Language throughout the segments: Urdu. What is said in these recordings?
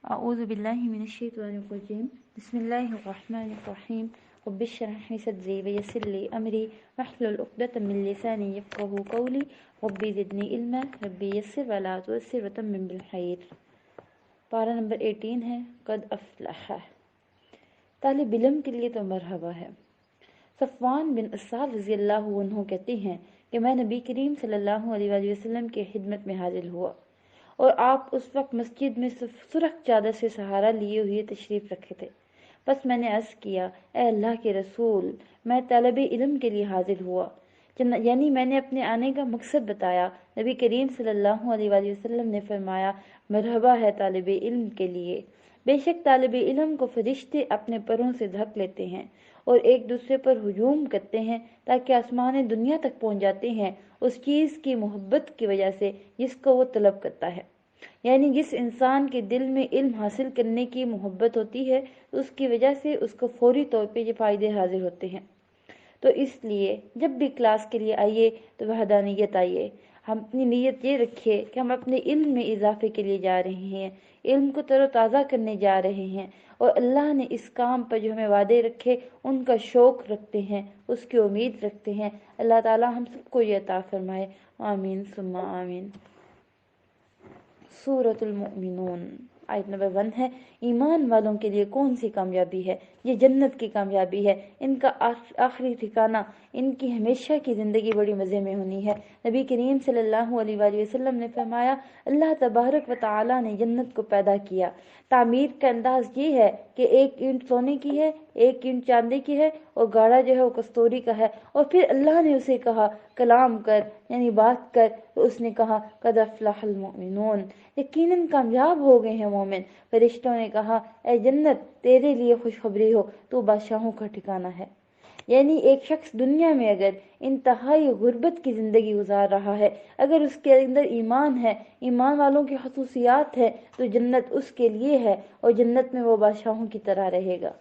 أعوذ بالله من الشيطان الرجيم بسم الله الرحمن الرحيم رب اشرح لي صدري ويسر لي أمري واحلل عقدة من لساني يفقهوا قولي ربي زدني علما ربي يسر ولا تعسر وتمم بالخير۔ پارہ نمبر 18 ہے قد افلح۔ طالب علم کے لیے تو مرحبا ہے۔ صفوان بن اسال رضی اللہ عنہ کہتے ہیں کہ میں نبی کریم صلی اللہ علیہ وآلہ وسلم کے خدمت میں حاضر ہوا اور آپ اس وقت مسجد میں سرخ چادر سے سہارا لیے ہوئے تشریف رکھے تھے۔ بس میں نے عرض کیا، اے اللہ کے رسول، میں طالب علم کے لیے حاضر ہوا، یعنی میں نے اپنے آنے کا مقصد بتایا۔ نبی کریم صلی اللہ علیہ وآلہ وسلم نے فرمایا، مرحبا ہے طالب علم کے لیے، بے شک طالب علم کو فرشتے اپنے پروں سے ڈھک لیتے ہیں اور ایک دوسرے پر ہجوم کرتے ہیں تاکہ آسمان دنیا تک پہنچ جاتے ہیں اس چیز کی محبت کی وجہ سے جس کو وہ طلب کرتا ہے۔ یعنی جس انسان کے دل میں علم حاصل کرنے کی محبت ہوتی ہے اس کی وجہ سے اس کو فوری طور پہ یہ فائدے حاصل ہوتے ہیں۔ تو اس لیے جب بھی کلاس کے لیے آئیے تو وحدانیت آئیے، ہم اپنی نیت یہ رکھیے کہ ہم اپنے علم میں اضافے کے لیے جا رہے ہیں، علم کو تر و تازہ کرنے جا رہے ہیں، اور اللہ نے اس کام پر جو ہمیں وعدے رکھے ان کا شوق رکھتے ہیں، اس کی امید رکھتے ہیں۔ اللہ تعالی ہم سب کو یہ عطا فرمائے، آمین ثم آمین۔ سورۃ المؤمنون آیت نمبر 1 ہے، ایمان والوں کے لیے کون سی کامیابی ہے؟ یہ جنت کی کامیابی ہے، ان کا آخری ٹھکانہ، ان کی ہمیشہ کی زندگی بڑی مزے میں ہونی ہے۔ نبی کریم صلی اللہ علیہ وآلہ وسلم نے فرمایا، اللہ تبارک و تعالی نے جنت کو پیدا کیا، تعمیر کا انداز یہ ہے کہ ایک اینٹ سونے کی ہے، ایک اینٹ چاندی کی ہے، اور گاڑا جو ہے وہ کستوری کا ہے، اور پھر اللہ نے اسے کہا کلام کر، یعنی بات کر، تو اس نے کہا قد افلح المؤمنون، یقیناً کامیاب ہو گئے ہیں مومن۔ فرشتوں نے کہا، اے جنت تیرے لیے خوشخبری ہو، تو بادشاہوں کا ٹھکانہ ہے۔ یعنی ایک شخص دنیا میں اگر انتہائی غربت کی زندگی گزار رہا ہے، اگر اس کے اندر ایمان ہے، ایمان والوں کی خصوصیات ہے، تو جنت اس کے لیے ہے، اور جنت میں وہ بادشاہوں کی طرح رہے گا۔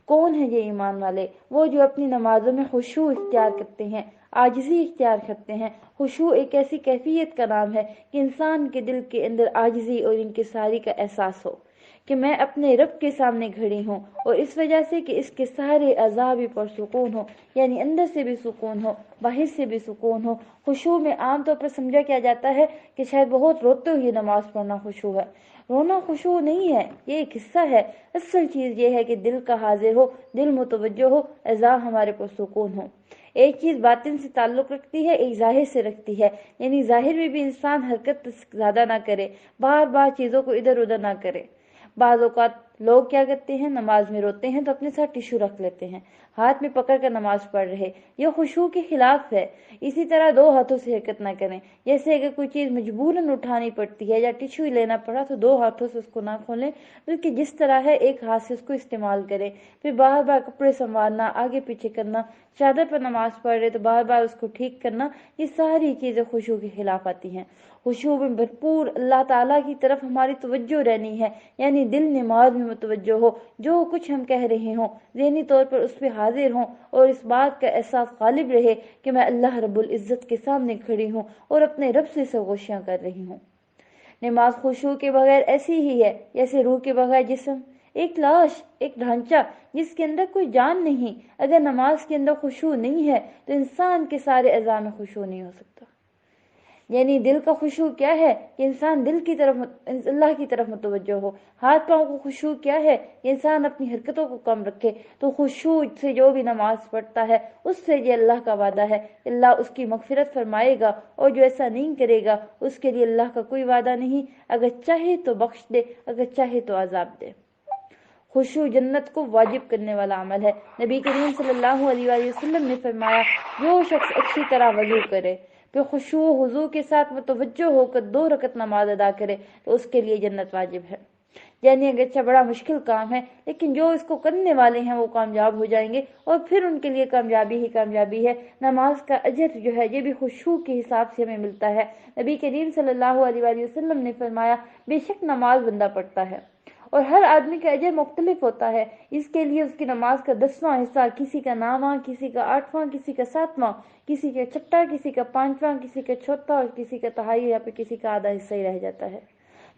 کون ہے یہ ایمان والے؟ وہ جو اپنی نمازوں میں خشوع اختیار کرتے ہیں، عاجزی اختیار کرتے ہیں۔ خشوع ایک ایسی کیفیت کا نام ہے کہ انسان کے دل کے اندر عاجزی اور انکساری کا احساس ہو کہ میں اپنے رب کے سامنے کھڑی ہوں، اور اس وجہ سے کہ اس کے سارے اعضاء بھی پرسکون ہو، یعنی اندر سے بھی سکون ہو، باہر سے بھی سکون ہو۔ خشوع میں عام طور پر سمجھا کیا جاتا ہے کہ شاید بہت روتے ہوئے نماز پڑھنا خشوع ہے۔ رونا خشوع نہیں ہے، یہ ایک حصہ ہے۔ اصل چیز یہ ہے کہ دل کا حاضر ہو، دل متوجہ ہو، اعضاء ہمارے پرسکون ہو۔ ایک چیز باطن سے تعلق رکھتی ہے، ایک ظاہر سے رکھتی ہے، یعنی ظاہر میں بھی انسان حرکت زیادہ نہ کرے، بار بار چیزوں کو ادھر ادھر نہ کرے۔ بعض اوقات لوگ کیا کرتے ہیں، نماز میں روتے ہیں تو اپنے ساتھ ٹیشو رکھ لیتے ہیں، ہاتھ میں پکڑ کر نماز پڑھ رہے، یہ خشوع کے خلاف ہے۔ اسی طرح دو ہاتھوں سے حرکت نہ کریں، جیسے اگر کوئی چیز مجبوراً اٹھانی پڑتی ہے یا ٹیشو لینا پڑا تو دو ہاتھوں سے اس کو نہ کھولیں، بلکہ جس طرح ہے ایک ہاتھ سے اس کو استعمال کریں۔ پھر بار بار کپڑے سنوارنا، آگے پیچھے کرنا، چادر پر نماز پڑھ رہے تو بار بار اس کو ٹھیک کرنا، یہ ساری چیزیں خشوع کے خلاف آتی ہیں۔ خشوع میں بھرپور اللہ تعالیٰ کی طرف ہماری توجہ رہنی ہے، یعنی دل نماز میں متوجہ ہو، جو کچھ ہم کہہ رہے ہوں ذہنی طور پر اس پہ حاضر ہوں، اور اس بات کا احساس غالب رہے کہ میں اللہ رب العزت کے سامنے کھڑی ہوں اور اپنے رب سے سرگوشیاں کر رہی ہوں۔ نماز خشوع کے بغیر ایسی ہی ہے جیسے روح کے بغیر جسم، ایک لاش، ایک ڈھانچہ جس کے اندر کوئی جان نہیں۔ اگر نماز کے اندر خشوع نہیں ہے تو انسان کے سارے اعضاء میں خشوع نہیں ہو سکتا۔ یعنی دل کا خشوع کیا ہے کہ انسان دل کی طرف اللہ کی طرف متوجہ ہو۔ ہاتھ پاؤں کو خشوع کیا ہے کہ انسان اپنی حرکتوں کو کم رکھے۔ تو خشوع سے جو بھی نماز پڑھتا ہے اس سے یہ اللہ کا وعدہ ہے، اللہ اس کی مغفرت فرمائے گا، اور جو ایسا نہیں کرے گا اس کے لیے اللہ کا کوئی وعدہ نہیں، اگر چاہے تو بخش دے، اگر چاہے تو عذاب دے۔ خشوع جنت کو واجب کرنے والا عمل ہے۔ نبی کریم صلی اللہ علیہ وآلہ وسلم نے فرمایا، جو شخص اچھی طرح وضو کرے، پھر خشوع و خضوع کے ساتھ متوجہ ہو کر 2 رکعت نماز ادا کرے تو اس کے لیے جنت واجب ہے۔ یعنی اگرچہ بڑا مشکل کام ہے، لیکن جو اس کو کرنے والے ہیں وہ کامیاب ہو جائیں گے، اور پھر ان کے لیے کامیابی ہی کامیابی ہے۔ نماز کا اجر جو ہے یہ بھی خشوع کے حساب سے ہمیں ملتا ہے۔ نبی کریم صلی اللہ علیہ وآلہ وسلم نے فرمایا، بے شک نماز بندہ پڑھتا ہے اور ہر آدمی کا اجر مختلف ہوتا ہے، اس کے لیے اس کی نماز کا 10واں حصہ، کسی کا 9واں، کسی کا 8واں، کسی کا 7واں، کسی کا 6واں، کسی کا 5واں، کسی کا 1/4 اور کسی کا 1/2 یا پھر کسی کا آدھا حصہ ہی رہ جاتا ہے۔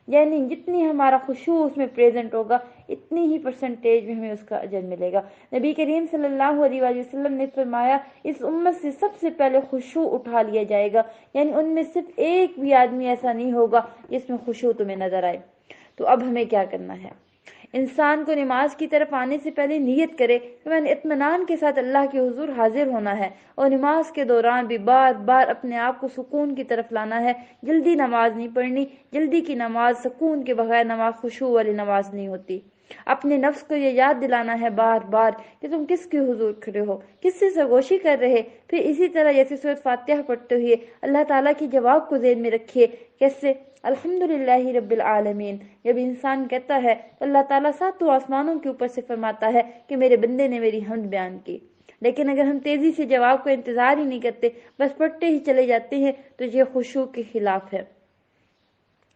یعنی جتنی ہمارا خشوع اس میں پریزنٹ ہوگا اتنی ہی پرسنٹیج میں ہمیں اس کا اجر ملے گا۔ نبی کریم صلی اللہ علیہ وآلہ وسلم نے فرمایا اس امت سے سب سے پہلے خشوع اٹھا لیا جائے گا، یعنی ان میں صرف ایک بھی آدمی ایسا نہیں ہوگا جس میں خشوع تمہیں نظر آئے۔ تو اب ہمیں کیا کرنا ہے؟ انسان کو نماز کی طرف آنے سے پہلے نیت کرے کہ میں نے اطمینان کے ساتھ اللہ کے حضور حاضر ہونا ہے، اور نماز کے دوران بھی بار بار اپنے آپ کو سکون کی طرف لانا ہے۔ جلدی نماز نہیں پڑھنی، جلدی کی نماز سکون کے بغیر نماز خشوع والی نماز نہیں ہوتی۔ اپنے نفس کو یہ یاد دلانا ہے بار بار کہ تم کس کے حضور کھڑے ہو، کس سے سرگوشی کر رہے، پھر اسی طرح جیسے سورۃ فاتحہ پڑھتے ہوئے اللہ تعالیٰ کے جواب کو ذہن میں رکھیے۔ کیسے؟ الحمدللہ رب العالمین جب انسان کہتا ہے تو اللہ تعالیٰ ساتوں آسمانوں کے اوپر سے فرماتا ہے کہ میرے بندے نے میری حمد بیان کی۔ لیکن اگر ہم تیزی سے جواب کا انتظار ہی نہیں کرتے، بس پڑھتے ہی چلے جاتے ہیں، تو یہ خشوع کے خلاف ہے۔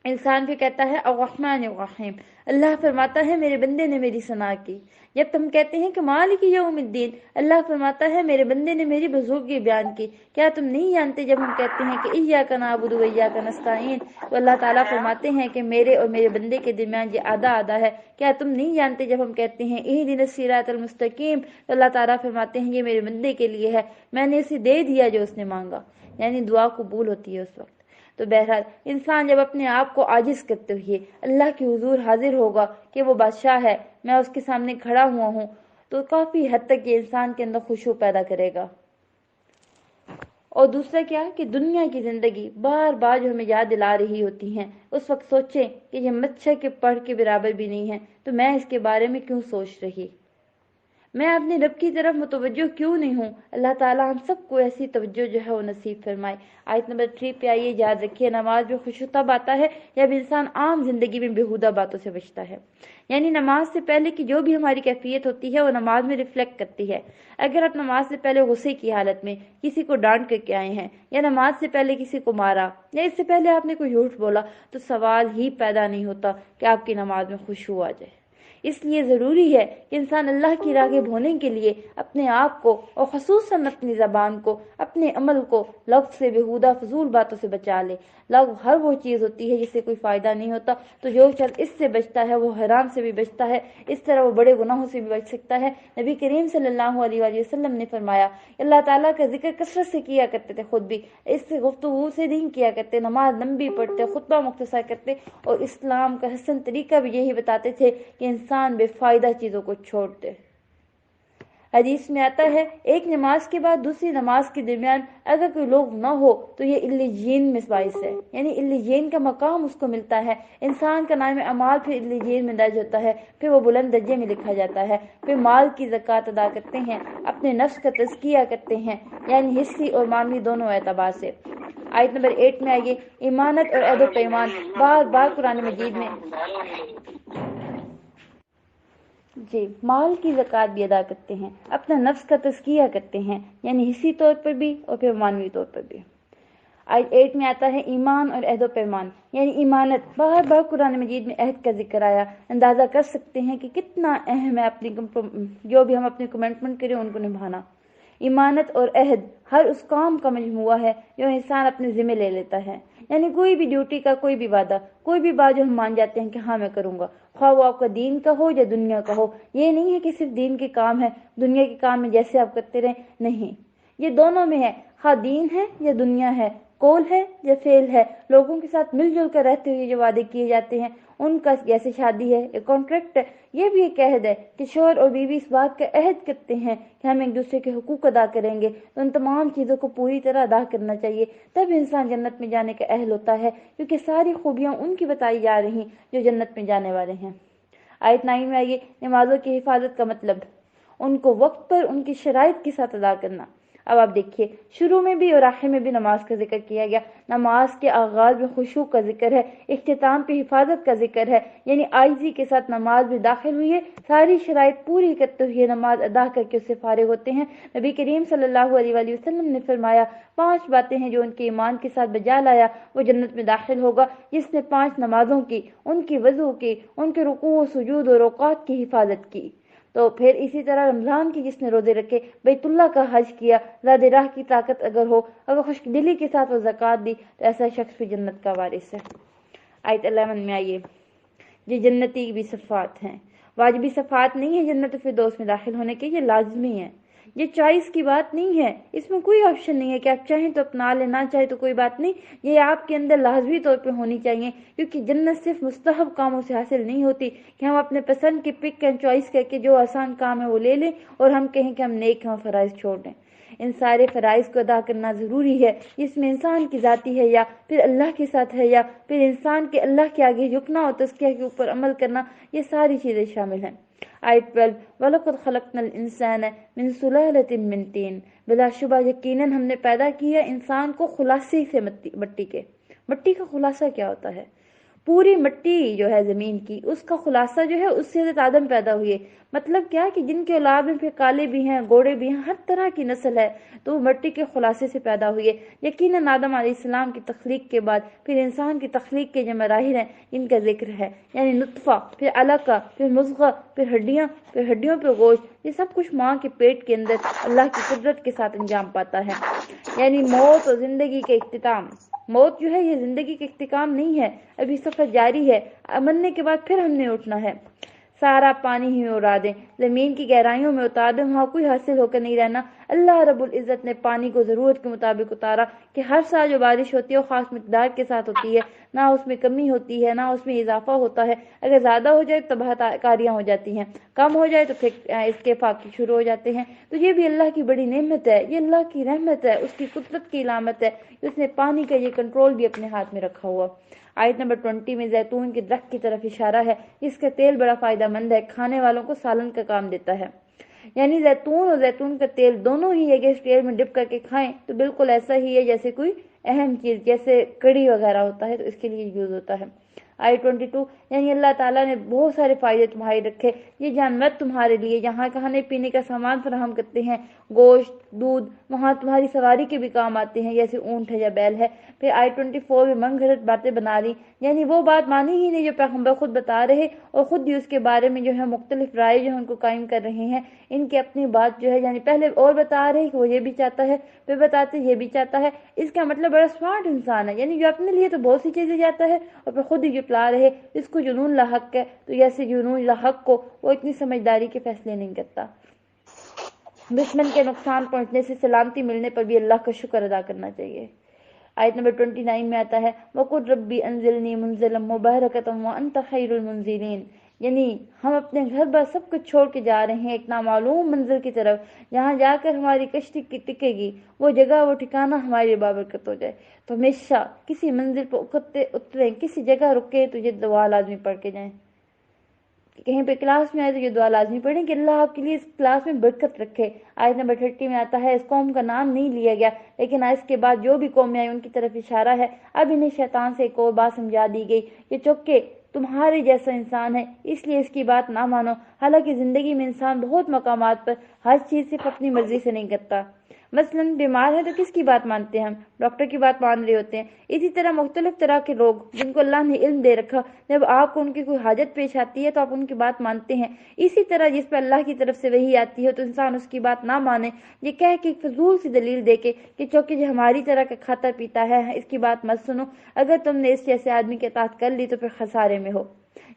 انسان پھر کہتا ہے الرحمن الرحیم، اللہ فرماتا ہے میرے بندے نے میری ثنا کی۔ جب تم کہتے ہیں کہ مالک یوم الدین، اللہ فرماتا ہے میرے بندے نے میری بزرگی بیان کی۔ کیا تم نہیں جانتے جب ہم کہتے ہیں کہ ایاک نعبد و ایاک نستعین، تو اللہ تعالیٰ فرماتے ہیں کہ میرے اور میرے بندے کے درمیان یہ آدھا آدھا ہے۔ کیا تم نہیں جانتے جب ہم کہتے ہیں اہدنا الصراط المستقیم، تو اللہ تعالیٰ فرماتے ہیں یہ میرے بندے کے لیے ہے، میں نے اسے دے دیا جو اس نے مانگا۔ یعنی دعا قبول ہوتی ہے اس وقت۔ تو بہرحال انسان جب اپنے آپ کو عاجز کرتے ہوئے اللہ کے حضور حاضر ہوگا کہ وہ بادشاہ ہے، میں اس کے سامنے کھڑا ہوا ہوں، تو کافی حد تک یہ انسان کے اندر خشوع پیدا کرے گا۔ اور دوسرا کیا کہ دنیا کی زندگی بار بار جو ہمیں یاد دلا رہی ہوتی ہیں، اس وقت سوچیں کہ یہ مچھر کے پڑھ کے برابر بھی نہیں ہے، تو میں اس کے بارے میں کیوں سوچ رہی، میں اپنے رب کی طرف متوجہ کیوں نہیں ہوں۔ اللہ تعالیٰ ہم سب کو ایسی توجہ جو ہے وہ نصیب فرمائے۔ آیت نمبر 3 پہ آئیے، یاد رکھیے نماز میں خشوع تب آتا ہے جب انسان عام زندگی میں بیہودہ باتوں سے بچتا ہے۔ یعنی نماز سے پہلے کی جو بھی ہماری کیفیت ہوتی ہے وہ نماز میں ریفلیکٹ کرتی ہے۔ اگر آپ نماز سے پہلے غصے کی حالت میں کسی کو ڈانٹ کر کے آئے ہیں، یا نماز سے پہلے کسی کو مارا، یا اس سے پہلے آپ نے کوئی جھوٹ بولا، تو سوال ہی پیدا نہیں ہوتا کہ آپ کی نماز میں خشوع آ جائے۔ اس لیے ضروری ہے کہ انسان اللہ کی راغب ہونے کے لیے اپنے آپ کو اور خصوصاً اپنی زبان کو، اپنے عمل کو لغو سے، بیہودہ فضول باتوں سے بچا لے۔ لغو ہر وہ چیز ہوتی ہے جس سے کوئی فائدہ نہیں ہوتا، تو جو شخص اس سے بچتا ہے وہ حرام سے بھی بچتا ہے، اس طرح وہ بڑے گناہوں سے بھی بچ سکتا ہے۔ نبی کریم صلی اللہ علیہ وآلہ وسلم نے فرمایا اللہ تعالیٰ کا ذکر کثرت سے کیا کرتے تھے، خود بھی اس سے گفتگو سے نہیں کیا کرتے، نماز لمبی پڑھتے، خطبہ مختصر کرتے، اور اسلام کا حسن طریقہ بھی یہی بتاتے تھے کہ انسان بے فائدہ چیزوں کو چھوڑ دے۔ حدیث میں آتا ہے ایک نماز کے بعد دوسری نماز کے درمیان اگر کوئی لوگ نہ ہو تو یہ علیین میں باعث ہے، یعنی علیین کا مقام اس کو ملتا ہے۔ انسان کا نام اعمال پھر علیین میں درج ہوتا ہے، پھر وہ بلند درجے میں لکھا جاتا ہے۔ پھر مال کی زکوٰۃ ادا کرتے ہیں، اپنے نفس کا تزکیہ کرتے ہیں، یعنی حصی اور مانوی دونوں اعتبار سے۔ آیت نمبر 8 میں آئیے، ایمانت اور عہد و پیمان بار بار قرآن مجید میں مال کی زکوٰۃ بھی ادا کرتے ہیں، اپنا نفس کا تزکیہ کرتے ہیں، یعنی حصی طور پر بھی اور پھر مانوی طور پر بھی۔ آیت 8 میں آتا ہے ایمان اور عہد و پیمان، یعنی ایمانت بار بار قرآن مجید میں عہد کا ذکر آیا۔ اندازہ کر سکتے ہیں کہ کتنا اہم ہے اپنی جو بھی ہم اپنی کمٹمنٹ کریں ان کو نبھانا۔ ایمانت اور عہد ہر اس کام کا مجموعہ ہے جو انسان اپنے ذمہ لے لیتا ہے، یعنی کوئی بھی ڈیوٹی کا کوئی بھی وعدہ، کوئی بھی بات جو ہم مان جاتے ہیں کہ ہاں میں کروں گا، خواہ وہ آپ کا دین کا ہو یا دنیا کا ہو۔ یہ نہیں ہے کہ صرف دین کے کام ہے، دنیا کے کام میں جیسے آپ کرتے رہیں، نہیں، یہ دونوں میں ہے، خواہ دین ہے یا دنیا ہے، قول ہے یا فعل ہے۔ لوگوں کے ساتھ مل جل کر رہتے ہوئے جو وعدے کیے جاتے ہیں ان کا، جیسے شادی ہے، ایک کانٹریکٹ ہے، یہ بھی ایک عہد ہے کہ شوہر اور بیوی اس بات کا عہد کرتے ہیں کہ ہم ایک دوسرے کے حقوق ادا کریں گے، تو ان تمام چیزوں کو پوری طرح ادا کرنا چاہیے، تب انسان جنت میں جانے کا اہل ہوتا ہے، کیونکہ ساری خوبیاں ان کی بتائی جا رہی جو جنت میں جانے والے ہیں۔ آیت 9 میں آئیے، نمازوں کی حفاظت کا مطلب ان کو وقت پر ان کی شرائط کے ساتھ ادا کرنا۔ اب آپ دیکھیے شروع میں بھی اور آخر میں بھی نماز کا ذکر کیا گیا۔ نماز کے آغاز میں خشوع کا ذکر ہے، اختتام پہ حفاظت کا ذکر ہے، یعنی عاجزی کے ساتھ نماز میں داخل ہوئے، ساری شرائط پوری کرتے ہوئے نماز ادا کر کے اس سے فارغ ہوتے ہیں۔ نبی کریم صلی اللہ علیہ وآلہ وسلم نے فرمایا 5 باتیں ہیں جو ان کے ایمان کے ساتھ بجا لایا وہ جنت میں داخل ہوگا۔ جس نے 5 نمازوں کی، ان کی وضو کی، ان کے رکوع و سجود اور اوقات کی حفاظت کی، تو پھر اسی طرح رمضان کی جس نے روزے رکھے، بیت اللہ کا حج کیا، زاد راہ کی طاقت اگر ہو، اگر خشک دلی کے ساتھ وہ زکوٰۃ دی، تو ایسا شخص بھی جنت کا وارث ہے۔ آیت 11 میں آئیے، یہ جنتی بھی صفات ہیں، واجبی صفات نہیں ہے جنت الفردوس میں داخل ہونے کے، یہ لازمی ہے، یہ چوائس کی بات نہیں ہے، اس میں کوئی آپشن نہیں ہے کہ آپ چاہیں تو اپنا لیں، نہ چاہے تو کوئی بات نہیں، یہ آپ کے اندر لازمی طور پہ ہونی چاہیے، کیونکہ جنت صرف مستحب کاموں سے حاصل نہیں ہوتی کہ ہم اپنے پسند کی پک اینڈ چوائس کر کے جو آسان کام ہے وہ لے لیں اور ہم کہیں کہ ہم نیک ہیں اور فرائض چھوڑ دیں۔ ان سارے فرائض کو ادا کرنا ضروری ہے، جس میں انسان کی ذاتی ہے یا پھر اللہ کے ساتھ ہے یا پھر انسان کے اللہ کے آگے جھکنا اور تزکیہ کے اوپر عمل کرنا، یہ ساری چیزیں شامل ہیں۔ آیت 12 وَلَقَدْ خَلَقْنَا الْإِنسَانَ مِنْ سُلَالَةٍ مِنْ طِينٍ، بلا شبہ یقیناً ہم نے پیدا کیا انسان کو خلاصے سے، مٹی کے۔ مٹی کا خلاصہ کیا ہوتا ہے؟ پوری مٹی جو ہے زمین کی، اس کا خلاصہ جو ہے اس سے حضرت آدم پیدا ہوئے، مطلب کیا کہ جن کے اولاد میں پھر کالے بھی ہیں، گوڑے بھی ہیں، ہر طرح کی نسل ہے، تو وہ مٹی کے خلاصے سے پیدا ہوئے۔ یقیناً آدم علیہ السلام کی تخلیق کے بعد پھر انسان کی تخلیق کے جو مراحل ہیں ان کا ذکر ہے، یعنی نطفہ، پھر علقہ، پھر مضغہ، پھر ہڈیاں، پھر ہڈیوں پہ گوشت، یہ سب کچھ ماں کے پیٹ کے اندر اللہ کی قدرت کے ساتھ انجام پاتا ہے، یعنی موت اور زندگی کے اختتام۔ موت جو ہے یہ زندگی کا اختتام نہیں ہے، ابھی سفر جاری ہے، مرنے کے بعد پھر ہم نے اٹھنا ہے۔ سارا پانی ہی میں اڑا دیں، زمین کی گہرائیوں میں اتار دیں، وہاں کوئی حاصل ہو کر نہیں رہنا۔ اللہ رب العزت نے پانی کو ضرورت کے مطابق اتارا کہ ہر سال جو بارش ہوتی ہے وہ خاص مقدار کے ساتھ ہوتی ہے، نہ اس میں کمی ہوتی ہے نہ اس میں اضافہ ہوتا ہے، اگر زیادہ ہو جائے تو تباہ کاریاں ہو جاتی ہیں، کم ہو جائے تو پھر اس کے فاقے شروع ہو جاتے ہیں۔ تو یہ بھی اللہ کی بڑی نعمت ہے، یہ اللہ کی رحمت ہے، اس کی قدرت کی علامت ہے، اس نے پانی کا یہ کنٹرول بھی اپنے ہاتھ میں رکھا ہوا۔ آیت نمبر 20 میں زیتون کے درخت کی طرف اشارہ ہے، اس کا تیل بڑا فائدہ مند ہے، کھانے والوں کو سالن کا کام دیتا ہے، یعنی زیتون اور زیتون کا تیل دونوں ہی اگر اس تیل میں ڈپ کر کے کھائیں تو بالکل ایسا ہی ہے جیسے کوئی اہم چیز، جیسے کڑی وغیرہ ہوتا ہے تو اس کے لیے یوز ہوتا ہے۔ آیت 22 یعنی اللہ تعالیٰ نے بہت سارے فائدے تمہارے رکھے، یہ جانور تمہارے لیے جہاں کھانے پینے کا سامان فراہم کرتے ہیں، گوشت، دودھ، وہاں تمہاری سواری کے بھی کام آتے ہیں جیسے اونٹ ہے یا بیل ہے۔ پھر آیت 24 میں من گھڑت باتیں بنا لی، یعنی وہ بات مانی ہی نہیں جو پیغمبر خود بتا رہے اور خود ہی اس کے بارے میں جو ہے مختلف رائے جو ہے ان کو قائم کر رہے ہیں، ان کی اپنی بات جو ہے، یعنی پہلے اور بتا رہے کہ وہ یہ بھی چاہتا ہے، پھر بتاتے یہ بھی چاہتا ہے، اس کا مطلب بڑا سمارٹ انسان ہے، یعنی جو اپنے لیے تو بہت سی چیزیں چاہتا ہے اور پھر خود ہی جٹلا رہے، اس کو جنون لاحق ہے، تو جیسے جنون لاحق کو وہ اتنی سمجھداری کے فیصلے نہیں کرتا۔ دشمن کے نقصان پہنچنے سے سلامتی ملنے پر بھی اللہ کا شکر ادا کرنا چاہیے۔ آیت نمبر 29 میں آتا ہے وَقُلْ رَبِّ أَنزِلْنِي مُنزِلًا مُبَارَكًا وَأَنْتَ خَيْرُ الْمُنزِلِينَ، یعنی ہم اپنے گھر بار سب کچھ چھوڑ کے جا رہے ہیں ایک نامعلوم منزل کی طرف، جہاں جا کر ہماری کشتی کی ٹکے گی، وہ جگہ وہ ٹھکانہ ہمارے لیے بابرکت ہو جائے۔ تو ہمیشہ کسی منزل پر اتریں، کسی جگہ رکے تو یہ دعا لازمی پڑھ کے جائیں، کہیں پہ کلاس میں آئے تو یہ دعا لازمی پڑھیں کہ اللہ آپ کے لیے اس کلاس میں برکت رکھے۔ آیت نمبر 30 میں آتا ہے اس قوم کا نام نہیں لیا گیا، لیکن اس کے بعد جو بھی قومیں آئی ان کی طرف اشارہ ہے، اب انہیں شیطان سے ایک اور بات سمجھا دی گئی، یہ چونکہ تمہارے جیسا انسان ہے اس لیے اس کی بات نہ مانو، حالانکہ زندگی میں انسان بہت مقامات پر ہر چیز صرف اپنی مرضی سے نہیں کرتا۔ مثلاً بیمار ہے تو کس کی بات مانتے ہیں؟ ہم ڈاکٹر کی بات مان رہے ہوتے ہیں۔ اسی طرح مختلف طرح کے لوگ جن کو اللہ نے علم دے رکھا، جب آپ کو ان کی کوئی حاجت پیش آتی ہے تو آپ ان کی بات مانتے ہیں۔ اسی طرح جس پہ اللہ کی طرف سے وحی آتی ہے تو انسان اس کی بات نہ مانے، یہ کہہ کہ فضول سی دلیل دے کے کہ چونکہ جو ہماری طرح کا کھاتا پیتا ہے اس کی بات مت سنو، اگر تم نے اس جیسے آدمی کے اطاعت کر لی تو پھر خسارے میں ہو،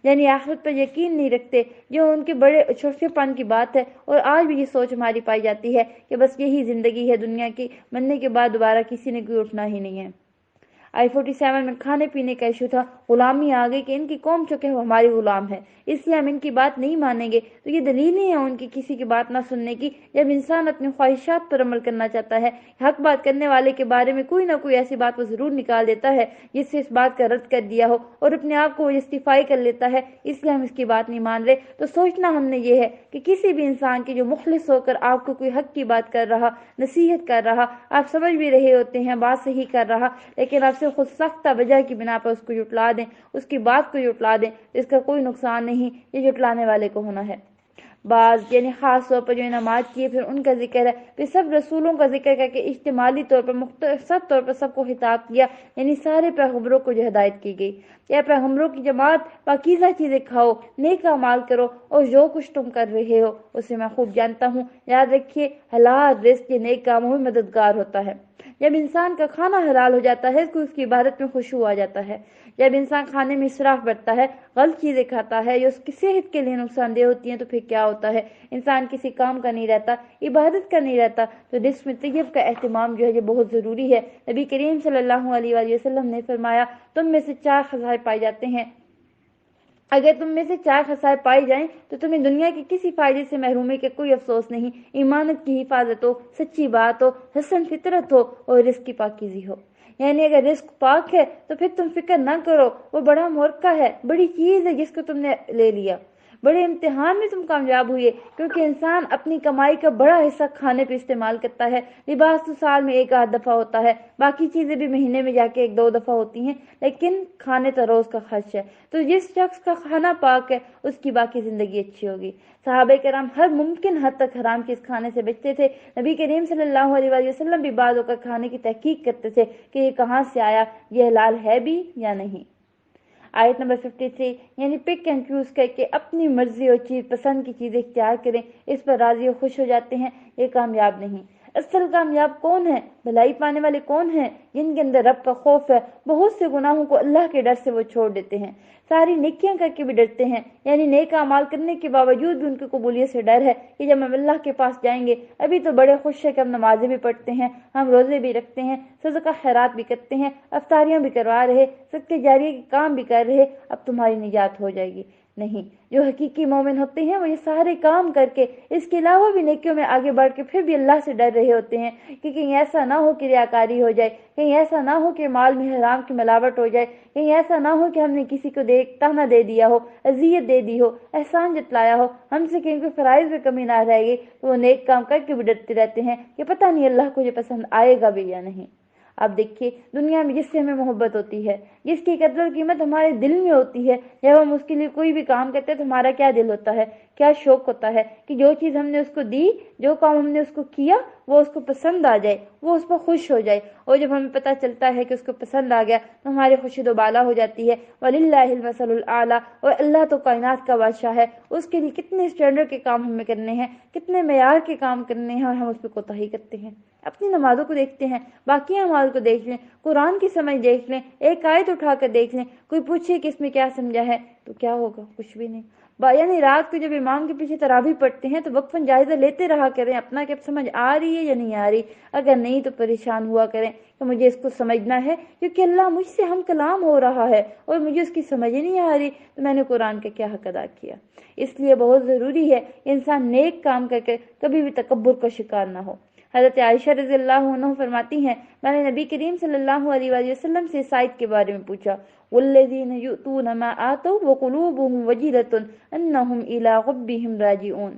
یعنی آخرت پر یقین نہیں رکھتے، جو ان کے بڑے چھوٹے پن کی بات ہے۔ اور آج بھی یہ سوچ ہماری پائی جاتی ہے کہ بس یہی زندگی ہے دنیا کی، مرنے کے بعد دوبارہ کسی نے کوئی اٹھنا ہی نہیں ہے۔ آئی 47 میں کھانے پینے کا ایشو تھا، غلامی آ گئی کہ ان کی قوم چکے وہ ہماری غلام ہے، اس لیے ہم ان کی بات نہیں مانیں گے، تو یہ دلیل ہی ہے ان کی کسی کی بات نہ سننے کی۔ جب انسان اپنی خواہشات پر عمل کرنا چاہتا ہے، حق بات کرنے والے کے بارے میں کوئی نہ کوئی ایسی بات وہ ضرور نکال دیتا ہے جس سے اس بات کا رد کر دیا ہو اور اپنے آپ کو وہ جسٹیفائی کر لیتا ہے، اس لیے ہم اس کی بات نہیں مان رہے۔ تو سوچنا ہم نے یہ ہے کہ کسی بھی انسان کی جو مخلص ہو کر آپ کو کوئی حق کی بات کر رہا، نصیحت کر رہا، آپ سمجھ بھی رہے ہوتے ہیں بات صحیح کر رہا، لیکن آپ سے خود سختہ وجہ کی بنا پر اس کو جٹلا دیں، اس کی بات کو جٹلا دیں، اس کا کوئی نقصان نہیں، یہ جٹلانے والے کو ہونا ہے۔ بعض یعنی خاص طور پر جو نماز کی ہے، پھر ان کا ذکر ہے، پھر سب رسولوں کا ذکر کر کے اجتماعی طور پر مختصر طور پر سب کو خطاب کیا، یعنی سارے پیغمبروں کو جو ہدایت کی گئی، یا پیغمبروں کی جماعت پاکیزہ چیزیں کھاؤ، نیک اعمال کرو، اور جو کچھ تم کر رہے ہو اسے میں خوب جانتا ہوں۔ یاد رکھیے حلال رزق یہ نیک کاموں میں مددگار ہوتا ہے۔ جب انسان کا کھانا حلال ہو جاتا ہے تو اس کی عبادت میں خشوع آ جاتا ہے، جب انسان کھانے میں اسراف برتتا ہے، غلط چیزیں کھاتا ہے یا اس کی صحت کے لیے نقصان دہ ہوتی ہیں، تو پھر کیا ہوتا ہے؟ انسان کسی کام کا نہیں رہتا، عبادت کا نہیں رہتا۔ تو رزق میں طیب کا اہتمام جو ہے یہ بہت ضروری ہے۔ نبی کریم صلی اللہ علیہ وآلہ وسلم نے فرمایا، تم میں سے 4 خصائص پائے جاتے ہیں، اگر تم میں سے 4 خصائص پائی جائیں تو تمہیں دنیا کے کسی فائدے سے محرومی کے کوئی افسوس نہیں۔ ایمانت کی حفاظت ہو، سچی بات ہو، حسن فطرت ہو اور رزق کی پاکیزی ہو۔ یعنی اگر رزق پاک ہے تو پھر تم فکر نہ کرو، وہ بڑا موقع ہے، بڑی چیز ہے جس کو تم نے لے لیا، بڑے امتحان میں تم کامیاب ہوئے، کیونکہ انسان اپنی کمائی کا بڑا حصہ کھانے پہ استعمال کرتا ہے۔ لباس تو سال میں 1-8 دفعہ ہوتا ہے، باقی چیزیں بھی مہینے میں جا کے 1-2 دفعہ ہوتی ہیں، لیکن کھانے تو روز کا خرچ ہے۔ تو جس شخص کا کھانا پاک ہے اس کی باقی زندگی اچھی ہوگی۔ صحابہ کرام ہر ممکن حد تک حرام چیز کھانے سے بچتے تھے۔ نبی کریم صلی اللہ علیہ وآلہ وسلم بھی بعض اوقات کھانے کی تحقیق کرتے تھے کہ یہ کہاں سے آیا، یہ حلال ہے بھی یا نہیں۔ آیت نمبر 53، یعنی پک اینڈ چوز کر کے اپنی مرضی اور چیز پسند کی چیزیں اختیار کریں، اس پر راضی و خوش ہو جاتے ہیں، یہ کامیاب نہیں۔ اصل کامیاب کون ہے؟ بھلائی پانے والے کون ہیں؟ جن کے اندر رب کا خوف ہے، بہت سے گناہوں کو اللہ کے ڈر سے وہ چھوڑ دیتے ہیں، ساری نیکیاں کر کے بھی ڈرتے ہیں، یعنی نیک اعمال کرنے کے باوجود بھی ان کی قبولیت سے ڈر ہے کہ جب ہم اللہ کے پاس جائیں گے، ابھی تو بڑے خوش ہے کہ ہم نمازیں بھی پڑھتے ہیں، ہم روزے بھی رکھتے ہیں، صدقہ خیرات بھی کرتے ہیں، افطاریاں بھی کروا رہے، صدقے جاریہ کے کام بھی کر رہے، اب تمہاری نجات ہو جائے گی۔ نہیں، جو حقیقی مومن ہوتے ہیں وہ یہ سارے کام کر کے اس کے علاوہ بھی نیکیوں میں آگے بڑھ کے پھر بھی اللہ سے ڈر رہے ہوتے ہیں کہ کہیں ایسا نہ ہو کہ ریاکاری ہو جائے، کہیں ایسا نہ ہو کہ مال میں حرام کی ملاوٹ ہو جائے، کہیں ایسا نہ ہو کہ ہم نے کسی کو تانا دے دیا ہو، اذیت دے دی ہو، احسان جتلایا ہو، ہم سے کہیں کوئی فرائض میں کمی نہ رہ گئی، تو وہ نیک کام کر کے بھی ڈرتے رہتے ہیں کہ پتہ نہیں اللہ کو یہ پسند آئے گا بھی یا نہیں۔ اب دیکھیے، دنیا میں جس سے ہمیں محبت ہوتی ہے، جس کی قدر و قیمت ہمارے دل میں ہوتی ہے، جب ہم اس کے لیے کوئی بھی کام کرتے ہیں تو ہمارا کیا دل ہوتا ہے، کیا شوق ہوتا ہے کہ جو چیز ہم نے اس کو دی، جو کام ہم نے اس کو کیا، وہ اس کو پسند آ جائے، وہ اس پر خوش ہو جائے۔ اور جب ہمیں پتہ چلتا ہے کہ اس کو پسند آ گیا تو ہماری خوشی دوبالا ہو جاتی ہے۔ وَلِلَّهِ الْمَثَلُ الْأَعْلَىٰ، اور اللہ تو کائنات کا بادشاہ ہے، اس کے لیے کتنے اسٹینڈرڈ کے کام ہمیں کرنے ہیں، کتنے معیار کے کام کرنے ہیں، اور ہم اس پہ کوتاہی کرتے ہیں۔ اپنی نمازوں کو دیکھتے ہیں، باقی اعمال کو دیکھ لیں، قرآن کی سمجھ دیکھ لیں، ایک آیت اٹھا کر دیکھ لیں، کوئی پوچھے کہ اس میں کیا سمجھا ہے تو کیا ہوگا؟ کچھ بھی نہیں۔ یعنی رات کو جب امام کے پیچھے تراویح پڑھتے ہیں تو وقفاً جائزہ لیتے رہا کریں اپنا کہ اب سمجھ آ رہی ہے یا نہیں آ رہی، اگر نہیں تو پریشان ہوا کریں کہ مجھے اس کو سمجھنا ہے، کیونکہ اللہ مجھ سے ہم کلام ہو رہا ہے اور مجھے اس کی سمجھ ہی نہیں آ رہی، تو میں نے قرآن کا کیا حق ادا کیا۔ اس لیے بہت ضروری ہے انسان نیک کام کر کے کبھی بھی تکبر کا شکار نہ ہو۔ حضرت عائشہ رضی اللہ عنہ فرماتی ہیں، میں نے نبی کریم صلی اللہ علیہ وآلہ وسلم سے اس آیت کے بارے میں پوچھا، والذین یؤتون ما آتوا وقلوبهم وجلۃ انہم الی ربہم راجعون۔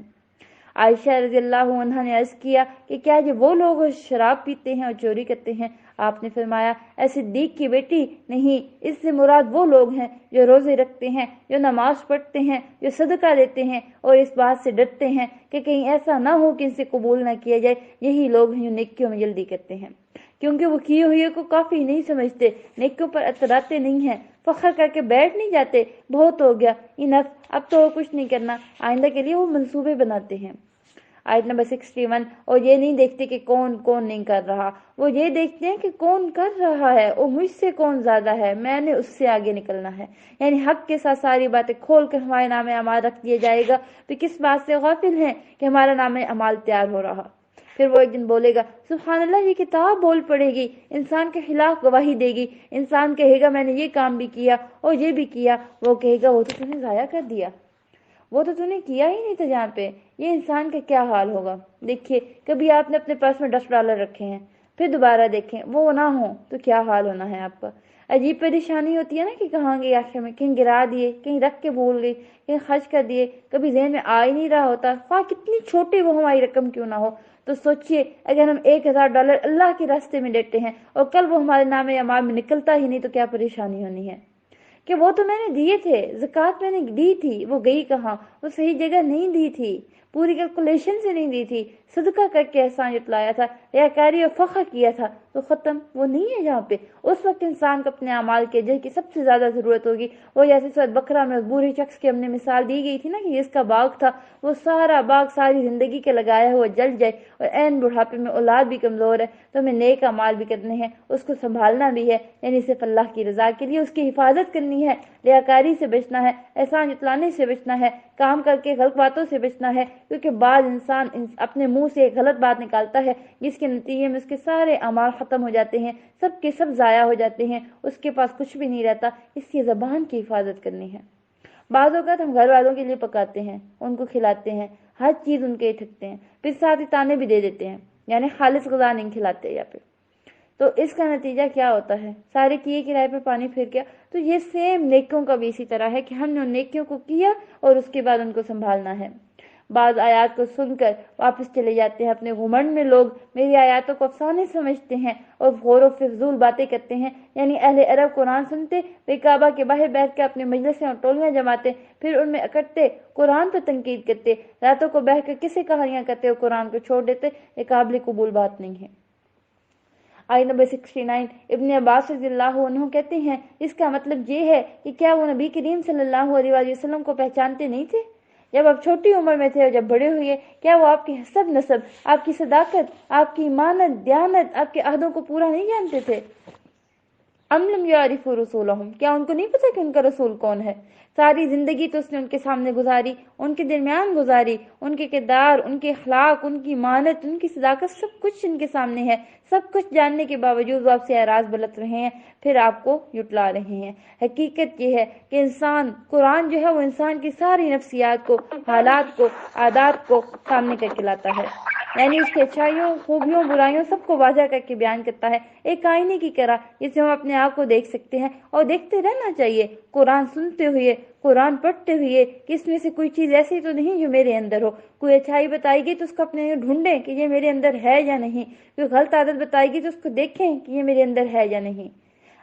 عائشہ رضی اللہ عنہ نے عرض کیا کہ کیا یہ وہ لوگ شراب پیتے ہیں اور چوری کرتے ہیں؟ آپ نے فرمایا، اے صدیق کی بیٹی، نہیں، اس سے مراد وہ لوگ ہیں جو روزے رکھتے ہیں، جو نماز پڑھتے ہیں، جو صدقہ دیتے ہیں اور اس بات سے ڈرتے ہیں کہ کہیں ایسا نہ ہو کہ ان سے قبول نہ کیا جائے، یہی لوگ ہیں جو نیکیوں میں جلدی کرتے ہیں، کیونکہ وہ کیے ہوئے کو کافی نہیں سمجھتے، نیکیوں پر اتراتے نہیں ہیں، فخر کر کے بیٹھ نہیں جاتے، بہت ہو گیا، انف، اب تو کچھ نہیں کرنا، آئندہ کے لیے وہ منصوبے بناتے ہیں۔ آیت نمبر 61، اور یہ نہیں دیکھتے کہ کون کون نہیں کر رہا، وہ یہ دیکھتے ہیں کہ کون کر رہا ہے اور مجھ سے کون زیادہ ہے، میں نے اس سے آگے نکلنا ہے۔ یعنی حق کے ساتھ ساری باتیں کھول کر ہمارے نام اعمال رکھ دیا جائے گا، تو کس بات سے غافل ہیں کہ ہمارا نام اعمال تیار ہو رہا۔ پھر وہ ایک دن بولے گا، سبحان اللہ، یہ کتاب بول پڑے گی، انسان کے خلاف گواہی دے گی، انسان کہے گا میں نے یہ کام بھی کیا اور یہ بھی کیا، وہ کہے گا وہ تو تم نے ضائع کر دیا، وہ تو نے کیا ہی نہیں تھا جہاں پہ۔ یہ انسان کا کیا حال ہوگا؟ دیکھیے، کبھی آپ نے اپنے پرس میں $10 رکھے ہیں، پھر دوبارہ دیکھیں وہ نہ ہو تو کیا حال ہونا ہے آپ کا۔ عجیب پریشانی ہوتی ہے نا کہ کہاں گئی آخر میں، کہیں گرا دیے، کہیں رکھ کے بھول گئی، کہیں خرچ کر دیے، کبھی ذہن میں آ ہی نہیں رہا ہوتا، خواہ کتنی چھوٹی وہ ہماری رقم کیوں نہ ہو۔ تو سوچئے، اگر ہم $1000 اللہ کے راستے میں دیتے ہیں اور کل وہ ہمارے نام اعمال میں نکلتا ہی نہیں تو کیا پریشانی ہونی ہے۔ کہ وہ تو میں نے دیے تھے، زکوٰۃ میں نے دی تھی، وہ گئی کہاں؟ وہ صحیح جگہ نہیں دی تھی، پوری کیلکولیشن سے نہیں دی تھی، صدقہ کر کے احسان جتلایا تھا، ریاکاری اور فخر کیا تھا، تو ختم، وہ نہیں ہے یہاں پہ۔ اس وقت انسان کو اپنے اعمال کے اجر کی سب سے زیادہ ضرورت ہوگی۔ وہ جیسے سورۃ بقرہ میں اس بوڑھے شخص کی ہم نے مثال دی گئی تھی نا، کہ جس کا باغ تھا، وہ سارا باغ ساری زندگی کے لگایا ہوا جل جائے، اور عین بڑھاپے میں اولاد بھی کمزور ہے، تو ہمیں نیک اعمال بھی کرنے ہیں، اس کو سنبھالنا بھی ہے، یعنی صرف اللہ کی رضا کے لیے اس کی حفاظت کرنی ہے، ریاکاری سے بچنا ہے، احسان جتلانے سے بچنا ہے، کام کر کے غلط باتوں سے بچنا ہے، کیونکہ بعض انسان اپنے منہ سے ایک غلط بات نکالتا ہے جس کے نتیجے میں اس کے سارے اعمال ختم ہو جاتے ہیں، سب کے سب ضائع ہو جاتے ہیں، اس کے پاس کچھ بھی نہیں رہتا۔ اس کی زبان کی حفاظت کرنی ہے۔ بعض اوقات ہم گھر والوں کے لیے پکاتے ہیں، ان کو کھلاتے ہیں، ہر چیز ان کے تھکتے ہیں، پھر ساتھ ہی تانے بھی دے دیتے ہیں، یعنی خالص غذا نہیں کھلاتے یا پھر، تو اس کا نتیجہ کیا ہوتا ہے؟ سارے کیے کرائے پہ پانی پھر گیا۔ تو یہ سیم نیکیوں کا بھی اسی طرح ہے کہ ہم نے ان نیکیوں کو کیا اور اس کے بعد ان کو سنبھالنا ہے۔ بعض آیات کو سن کر واپس چلے جاتے ہیں اپنے گھمنڈ میں، لوگ میری آیاتوں کو افسانے سمجھتے ہیں اور غور و فضول باتیں کرتے ہیں، یعنی اہل عرب قرآن سنتے، بے کعبہ کے باہر بیٹھ کے اپنے مجلسیں اور ٹولیاں جماتے، پھر ان میں اکٹھتے قرآن پر تنقید کرتے، راتوں کو بیٹھ کر کسے کہانیاں کرتے اور قرآن کو چھوڑ دیتے۔ یہ قابل قبول بات نہیں ہے۔ آیت نمبر 69، ابن عباس رضی اللہ عنہ کہتے ہیں، اس کا مطلب یہ ہے کہ کیا وہ نبی کریم صلی اللہ علیہ وآلہ وسلم کو پہچانتے نہیں تھے جب آپ چھوٹی عمر میں تھے اور جب بڑے ہوئے؟ کیا وہ آپ کی حسب نسب، آپ کی صداقت، آپ کی ایمانت، دیانت، آپ کے عہدوں کو پورا نہیں جانتے تھے؟ ام لم یعرفوا رسولہم، کیا ان کو نہیں پتا کہ ان کا رسول کون ہے؟ ساری زندگی تو اس نے ان کے سامنے گزاری، ان کے درمیان گزاری، ان کے کردار، ان کے اخلاق، ان کی مانت، ان کی صداقت، سب کچھ ان کے سامنے ہے۔ سب کچھ جاننے کے باوجود وہ آپ سے اعراض برت رہے ہیں، پھر آپ کو جھٹلا رہے ہیں۔ حقیقت یہ ہے کہ انسان، قرآن جو ہے وہ انسان کی ساری نفسیات کو، حالات کو، عادات کو سامنے کر کے لاتا ہے، یعنی اس کی اچھائیوں، خوبیوں، برائیوں سب کو واضح کر کے بیان کرتا ہے، ایک آئینے کی طرح جس سے ہم اپنے آپ کو دیکھ سکتے ہیں، اور دیکھتے رہنا چاہیے قرآن سنتے ہوئے، قرآن پڑھتے ہوئے، کہ اس میں سے کوئی چیز ایسی تو نہیں جو میرے اندر ہو۔ کوئی اچھائی بتائے گی تو اس کو اپنے ڈھونڈیں کہ یہ میرے اندر ہے یا نہیں، کوئی غلط عادت بتائے گی تو اس کو دیکھیں کہ یہ میرے اندر ہے یا نہیں۔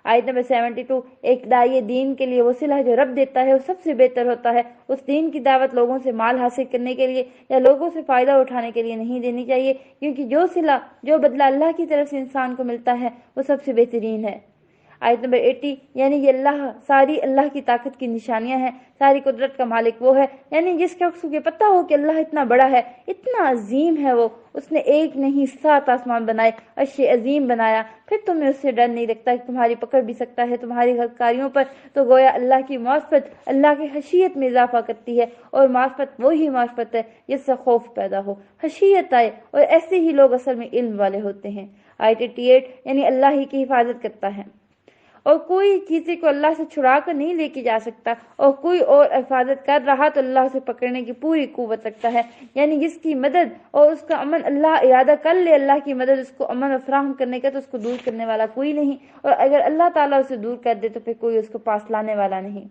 آیت نمبر 72، ایک داعی دین کے لیے وہ صلہ جو رب دیتا ہے وہ سب سے بہتر ہوتا ہے۔ اس دین کی دعوت لوگوں سے مال حاصل کرنے کے لیے یا لوگوں سے فائدہ اٹھانے کے لیے نہیں دینی چاہیے، کیونکہ جو صلہ، جو بدلہ اللہ کی طرف سے انسان کو ملتا ہے وہ سب سے بہترین ہے۔ آیت نمبر 80، یعنی یہ ساری اللہ کی طاقت کی نشانیاں ہیں، ساری قدرت کا مالک وہ ہے، یعنی جس شخص کو یہ پتہ ہو کہ اللہ اتنا بڑا ہے، اتنا عظیم ہے، وہ اس نے ایک نہیں 7 آسمان بنائے، عرش عظیم بنایا، پھر تمہیں اس سے ڈر نہیں لگتا کہ تمہاری پکڑ بھی سکتا ہے تمہاری غلطیوں پر؟ تو گویا اللہ کی معرفت اللہ کی خشیت میں اضافہ کرتی ہے، اور معرفت وہی معرفت ہے جس سے خوف پیدا ہو، خشیت آئے، اور ایسے ہی لوگ اصل میں علم والے ہوتے ہیں۔ آیت 88، یعنی اللہ ہی کی حفاظت کرتا ہے، اور کوئی چیزیں کو اللہ سے چھڑا کر نہیں لے کے جا سکتا، اور کوئی اور حفاظت کر رہا تو اللہ اسے پکڑنے کی پوری قوت رکھتا ہے، یعنی جس کی مدد اور اس کا امن اللہ ارادہ کر لے، اللہ کی مدد اس کو امن فراہم کرنے کا، تو اس کو دور کرنے والا کوئی نہیں، اور اگر اللہ تعالیٰ اسے دور کر دے تو پھر کوئی اس کو پاس لانے والا نہیں۔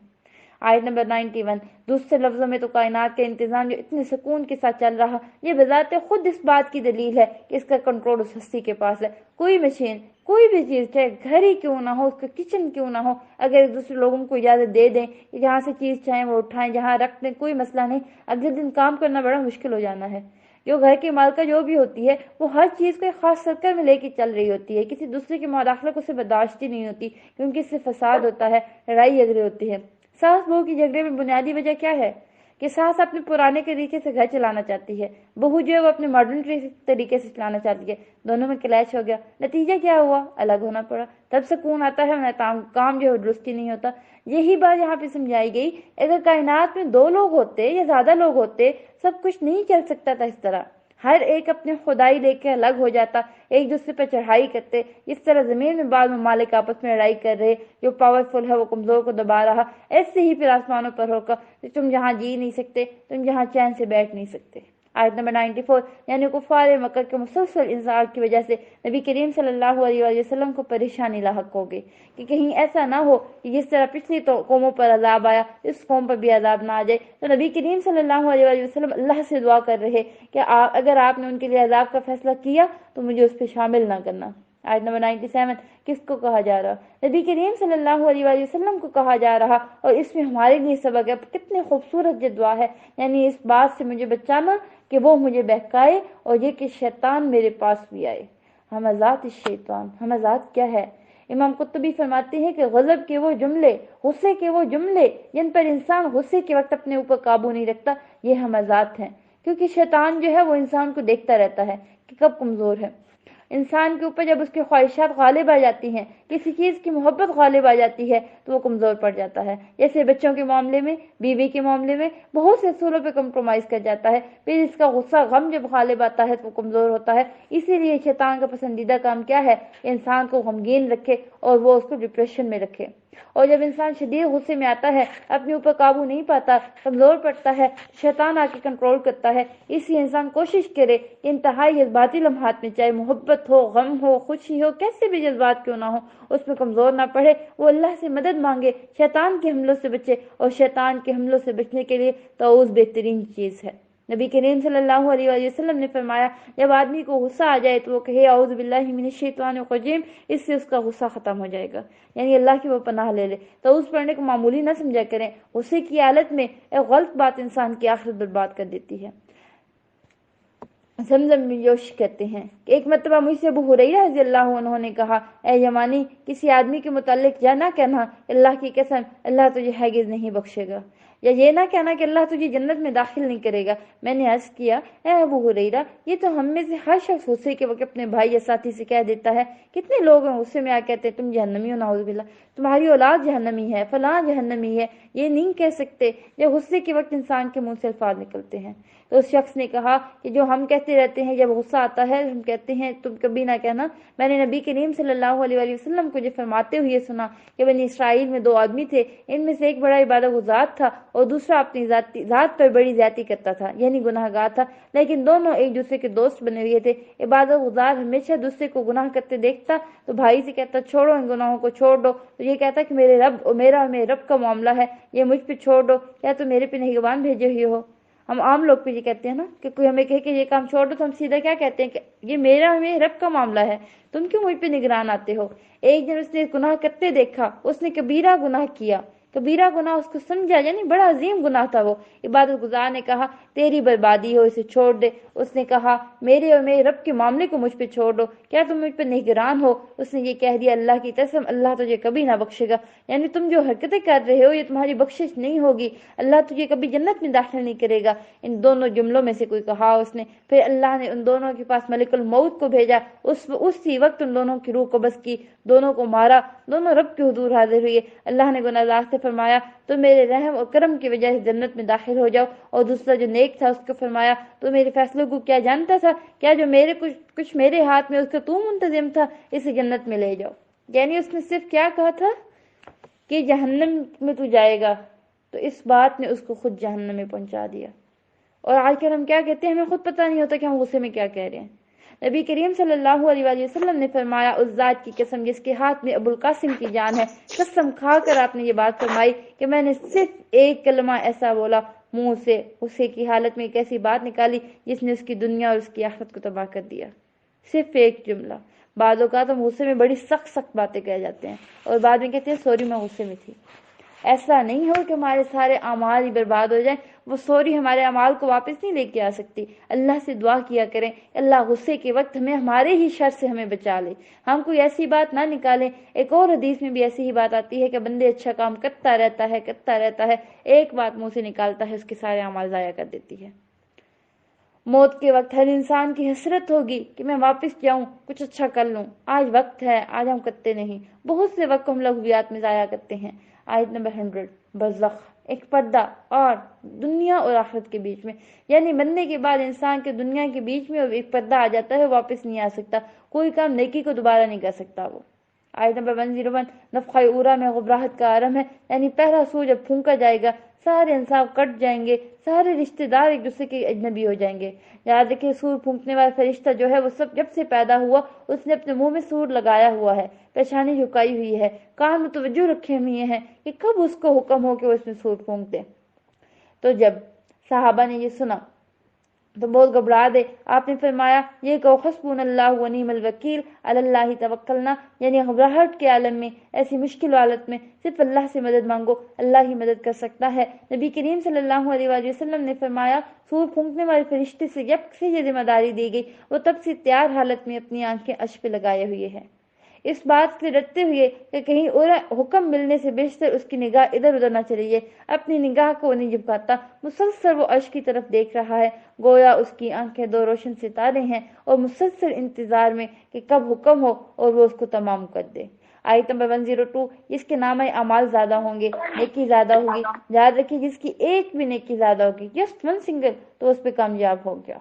آیت نمبر 91، دوسرے لفظوں میں تو کائنات کا انتظام جو اتنے سکون کے ساتھ چل رہا، یہ بذات خود اس بات کی دلیل ہے کہ اس کا کنٹرول اس ہستی کے پاس ہے۔ کوئی مشین، کوئی بھی چیز، چاہے گھر ہی کیوں نہ ہو، اس کا کچن کیوں نہ ہو، اگر ایک دوسرے لوگوں کو اجازت دے دیں کہ جہاں سے چیز چاہیں وہ اٹھائیں، جہاں رکھ دیں، کوئی مسئلہ نہیں، اگلے دن کام کرنا بڑا مشکل ہو جانا ہے۔ جو گھر کی مالکہ جو بھی ہوتی ہے وہ ہر چیز کو ایک خاص سرکل میں لے کے چل رہی ہوتی ہے، کسی دوسرے کے مداخلت کو اسے برداشت ہی نہیں ہوتی، کیونکہ اس سے فساد ہوتا ہے، لڑائی جھگڑے ہوتی ہے۔ ساس بہو کی جھگڑے میں بنیادی وجہ کیا ہے؟ کہ ساس اپنے پرانے طریقے سے گھر چلانا چاہتی ہے، بہو جو ہے وہ اپنے ماڈرن طریقے سے چلانا چاہتی ہے، دونوں میں کلیش ہو گیا، نتیجہ کیا ہوا؟ الگ ہونا پڑا۔ تب سکون آتا ہے، کام جو ہے درستی نہیں ہوتا۔ یہی بات یہاں پہ سمجھائی گئی، اگر کائنات میں 2 لوگ ہوتے یا زیادہ لوگ ہوتے، سب کچھ نہیں چل سکتا تھا اس طرح، ہر ایک اپنے خدائی لے کے الگ ہو جاتا، ایک دوسرے پر چڑھائی کرتے، اس طرح زمین میں بعض ممالک آپس میں لڑائی کر رہے، جو پاورفل ہے وہ کمزور کو دبا رہا، ایسے ہی پھر آسمانوں پر ہوگا، تم جہاں جی نہیں سکتے، تم جہاں چین سے بیٹھ نہیں سکتے۔ آیت نمبر 94، یعنی کفار مکہ کے مسلسل انذار کی وجہ سے نبی کریم صلی اللہ علیہ وآلہ وسلم کو پریشانی لاحق ہوگی کہ کہیں ایسا نہ ہو کہ جس طرح پچھلی قوموں پر عذاب آیا اس قوم پر بھی عذاب نہ آ جائے۔ تو نبی کریم صلی اللہ علیہ وآلہ وسلم اللہ سے دعا کر رہے کہ اگر آپ نے ان کے لیے عذاب کا فیصلہ کیا تو مجھے اس پہ شامل نہ کرنا۔ آیت نمبر 97 کس کو کہا جا رہا؟ نبی کریم صلی اللہ علیہ وآلہ وسلم کو کہا جا رہا، اور اس میں ہمارے لیے سبق ہے۔ کتنے خوبصورت یہ دعا ہے، یعنی اس بات سے مجھے بچانا کہ وہ مجھے بہکائے، اور یہ کہ شیطان میرے پاس بھی آئے۔ ہمزات الشیطان، ہمزات کیا ہے؟ امام قرطبی فرماتے ہیں کہ غضب کے وہ جملے، غصے کے وہ جملے جن پر انسان غصے کے وقت اپنے اوپر قابو نہیں رکھتا، یہ ہمزات ہیں۔ کیونکہ شیطان جو ہے وہ انسان کو دیکھتا رہتا ہے کہ کب کمزور ہے۔ انسان کے اوپر جب اس کی خواہشات غالب آ جاتی ہیں، کسی چیز کی محبت غالب آ جاتی ہے، تو وہ کمزور پڑ جاتا ہے۔ جیسے بچوں کے معاملے میں، بیوی کے معاملے میں بہت سے اصولوں پہ کمپرومائز کر جاتا ہے، پھر اس کا غصہ غم جب غالب آتا ہے تو وہ کمزور ہوتا ہے۔ اسی لیے شیطان کا پسندیدہ کام کیا ہے؟ انسان کو غمگین رکھے اور وہ اس کو ڈپریشن میں رکھے۔ اور جب انسان شدید غصے میں آتا ہے، اپنے اوپر قابو نہیں پاتا، کمزور پڑتا ہے، شیطان آ کے کنٹرول کرتا ہے۔ اس لیے انسان کوشش کرے کہ انتہائی جذباتی لمحات میں، چاہے محبت ہو، غم ہو، خوشی ہو، کیسے بھی جذبات کیوں نہ ہو، اس میں کمزور نہ پڑے، وہ اللہ سے مدد مانگے، شیطان کے حملوں سے بچے۔ اور شیطان کے حملوں سے بچنے کے لیے تعوذ بہترین چیز ہے۔ نبی کریم صلی اللہ علیہ وآلہ وسلم نے فرمایا، جب آدمی کو غصہ آ جائے تو وہ کہے اعوذ باللہ من الشیطان الرجیم، اس سے اس کا غصہ ختم ہو جائے گا، یعنی اللہ کی وہ پناہ لے لے۔ تعوذ پڑھنے کو معمولی نہ سمجھا کریں، غصے کی حالت میں ایک غلط بات انسان کی آخرت برباد کر دیتی ہے۔ زمزم بن جوش کہتے ہیں کہ ایک مرتبہ مجھ سے ابو ہریرہ رضی اللہ عنہ نے کہا، اے یمانی، کسی آدمی کے متعلق یہ نہ کہنا اللہ کی قسم اللہ تجھے ہرگز نہیں بخشے گا، یا یہ نہ کہنا کہ اللہ تجھے جنت میں داخل نہیں کرے گا۔ میں نے عرض کیا، اے ابو ہریرہ، یہ تو ہم میں سے ہر شخص غصے کے وقت اپنے بھائی یا ساتھی سے کہہ دیتا ہے۔ کتنے لوگ ہیں غصے میں آ کہتے ہیں تم جہنمی ہو، نعوذ باللہ، تمہاری اولاد جہنمی ہے، فلاں جہنمی ہے۔ یہ نہیں کہہ سکتے جب غصے کے وقت انسان کے منہ سے الفاظ نکلتے ہیں۔ تو اس شخص نے کہا کہ جو ہم کہتے رہتے ہیں جب غصہ آتا ہے، ہم کہتے ہیں تم کبھی نہ کہنا۔ میں نے نبی کریم صلی اللہ علیہ وآلہ وسلم کو یہ فرماتے ہوئے سنا کہ بنی اسرائیل میں دو آدمی تھے، ان میں سے ایک بڑا عبادت گزار تھا اور دوسرا اپنی ذات پر بڑی زیادتی کرتا تھا، یعنی گناہ گار تھا، لیکن دونوں ایک دوسرے کے دوست بنے ہوئے تھے۔ عبادت گزار ہمیشہ دوسرے کو گناہ کرتے دیکھتا تو بھائی سے کہتا چھوڑو ان گناہوں کو، چھوڑ دو، تو یہ کہتا کہ میرے رب اور میرے رب کا معاملہ ہے، یہ مجھ پہ چھوڑ دو، کیا تم میرے پہ نگہبان بھیجے ہوئے ہو؟ ہم عام لوگ پہ یہ کہتے ہیں نا کہ کوئی ہمیں کہے کہ یہ کام چھوڑ دو تو ہم سیدھا کیا کہتے ہیں کہ یہ میرا رب کا معاملہ ہے، تم کیوں مجھ پہ نگران آتے ہو؟ ایک دن اس نے گناہ کرتے دیکھا، اس نے کبیرہ گناہ کیا، کبیرہ گناہ اس کو سمجھا، یعنی بڑا عظیم گناہ تھا وہ۔ عبادت گزار نے کہا تیری بربادی ہو، اسے چھوڑ دے۔ اس نے کہا میرے اور میرے رب کے معاملے کو مجھ پہ چھوڑ دو، کیا تم مجھ پہ نگران ہو؟ اس نے یہ کہہ دیا اللہ کی قسم اللہ تجھے کبھی نہ بخشے گا، یعنی تم جو حرکتیں کر رہے ہو یہ تمہاری بخشش نہیں ہوگی، اللہ تجھے کبھی جنت میں داخل نہیں کرے گا۔ ان دونوں جملوں میں سے کوئی کہا اس نے، پھر اللہ نے ان دونوں کے پاس ملک الموت کو بھیجا، اسی وقت ان دونوں کی روح قبض کی، دونوں کو مارا، دونوں رب کے حضور حاضر ہوئے۔ اللہ نے گنہگار سے فرمایا تو میرے رحم اور کرم کی وجہ سے جنت میں داخل ہو جاؤ، اور دوسرا جو نیک تھا اس کو فرمایا تو میرے فیصلوں کو کیا جانتا تھا، کیا جو میرے کچھ میرے ہاتھ میں اس کا تو منتظم تھا، اسے جنت میں لے جاؤ۔ یعنی اس نے صرف کیا کہا تھا کہ جہنم میں تو جائے گا، تو اس بات نے اس کو خود جہنم میں پہنچا دیا۔ اور آج کل ہم کیا کہتے ہیں، ہمیں خود پتہ نہیں ہوتا کہ ہم غصے میں کیا کہہ رہے ہیں۔ نبی کریم صلی اللہ علیہ وآلہ وسلم نے فرمایا اس ذات کی قسم جس کے ہاتھ میں ابو القاسم کی جان ہے، قسم کھا کر آپ نے یہ بات فرمائی کہ میں نے صرف ایک کلمہ ایسا بولا منہ سے، غصے کی حالت میں ایک ایسی بات نکالی جس نے اس کی دنیا اور اس کی آخرت کو تباہ کر دیا، صرف ایک جملہ۔ بعض اوقات ہم غصے میں بڑی سخت باتیں کہہ جاتے ہیں اور بعد میں کہتے ہیں سوری میں غصے میں تھی۔ ایسا نہیں ہو کہ ہمارے سارے اعمال ہی برباد ہو جائیں، وہ سوری ہمارے اعمال کو واپس نہیں لے کے آ سکتی۔ اللہ سے دعا کیا کریں اللہ غصے کے وقت ہمیں ہمارے ہی شر سے ہمیں بچا لے، ہم کوئی ایسی بات نہ نکالیں۔ ایک اور حدیث میں بھی ایسی ہی بات آتی ہے کہ بندے اچھا کام کرتا رہتا ہے، ایک بات منہ سے نکالتا ہے اس کے سارے اعمال ضائع کر دیتی ہے۔ موت کے وقت ہر انسان کی حسرت ہوگی کہ میں واپس جاؤں، کچھ اچھا کر لوں، آج وقت ہے، آج ہم کرتے نہیں۔ بہت سے وقت ہم لغویات میں ضائع کرتے ہیں۔ آیت نمبر 100، برزخ، ایک پردہ اور دنیا اور آخرت کے بیچ میں، یعنی مرنے کے بعد انسان کے دنیا کے بیچ میں ایک پردہ آ جاتا ہے، واپس نہیں آ سکتا، کوئی کام نیکی کو دوبارہ نہیں کر سکتا وہ۔ آیت نمبر 101، نفخہ اورا میں غبراہٹ کا عالم ہے، یعنی پہلا سور جب پھونکا جائے گا سارے انسان کٹ جائیں گے، سارے رشتہ دار ایک دوسرے کے اجنبی ہو جائیں گے۔ یاد رکھیں سور پھونکنے والا فرشتہ جو ہے وہ سب جب سے پیدا ہوا اس نے اپنے منہ میں سور لگایا ہوا ہے، پیشانی جھکائی ہوئی ہے، کان میں توجہ رکھے ہوئے ہیں کہ کب اس کو حکم ہو کہ وہ اس میں سور پھونک دے۔ تو جب صحابہ نے یہ سنا تو بہت گھبرا دے۔ آپ نے فرمایا یہ کہ حسبنا اللہ و نعم الوکیل علی اللہ توکلنا، یعنی گھبراہٹ کے عالم میں، ایسی مشکل حالت میں صرف اللہ سے مدد مانگو، اللہ ہی مدد کر سکتا ہے۔ نبی کریم صلی اللہ علیہ وآلہ وسلم نے فرمایا سور پھونکنے والے فرشتے سے جب سے یہ ذمہ داری دی گئی وہ تب سے تیار حالت میں اپنی آنکھیں عرش پہ لگائے ہوئے ہیں، اس بات سے ڈرتے ہوئے کہ کہیں اور حکم ملنے سے بیشتر اس کی نگاہ ادھر ادھر نہ چلی جائے، اپنی نگاہ کو نہیں جھکاتا، مسلسل وہ عرش کی طرف دیکھ رہا ہے، گویا اس کی آنکھیں دو روشن ستارے ہیں، اور مسلسل انتظار میں کہ کب حکم ہو اور وہ اس کو تمام کر دے۔ آیت نمبر 102، جس کے نامہ اعمال زیادہ ہوں گے نیکی زیادہ ہوگی، یاد رکھیے جس کی ایک بھی نیکی زیادہ ہوگی، جسٹ ون سنگل، تو اس پہ کامیاب ہو گیا۔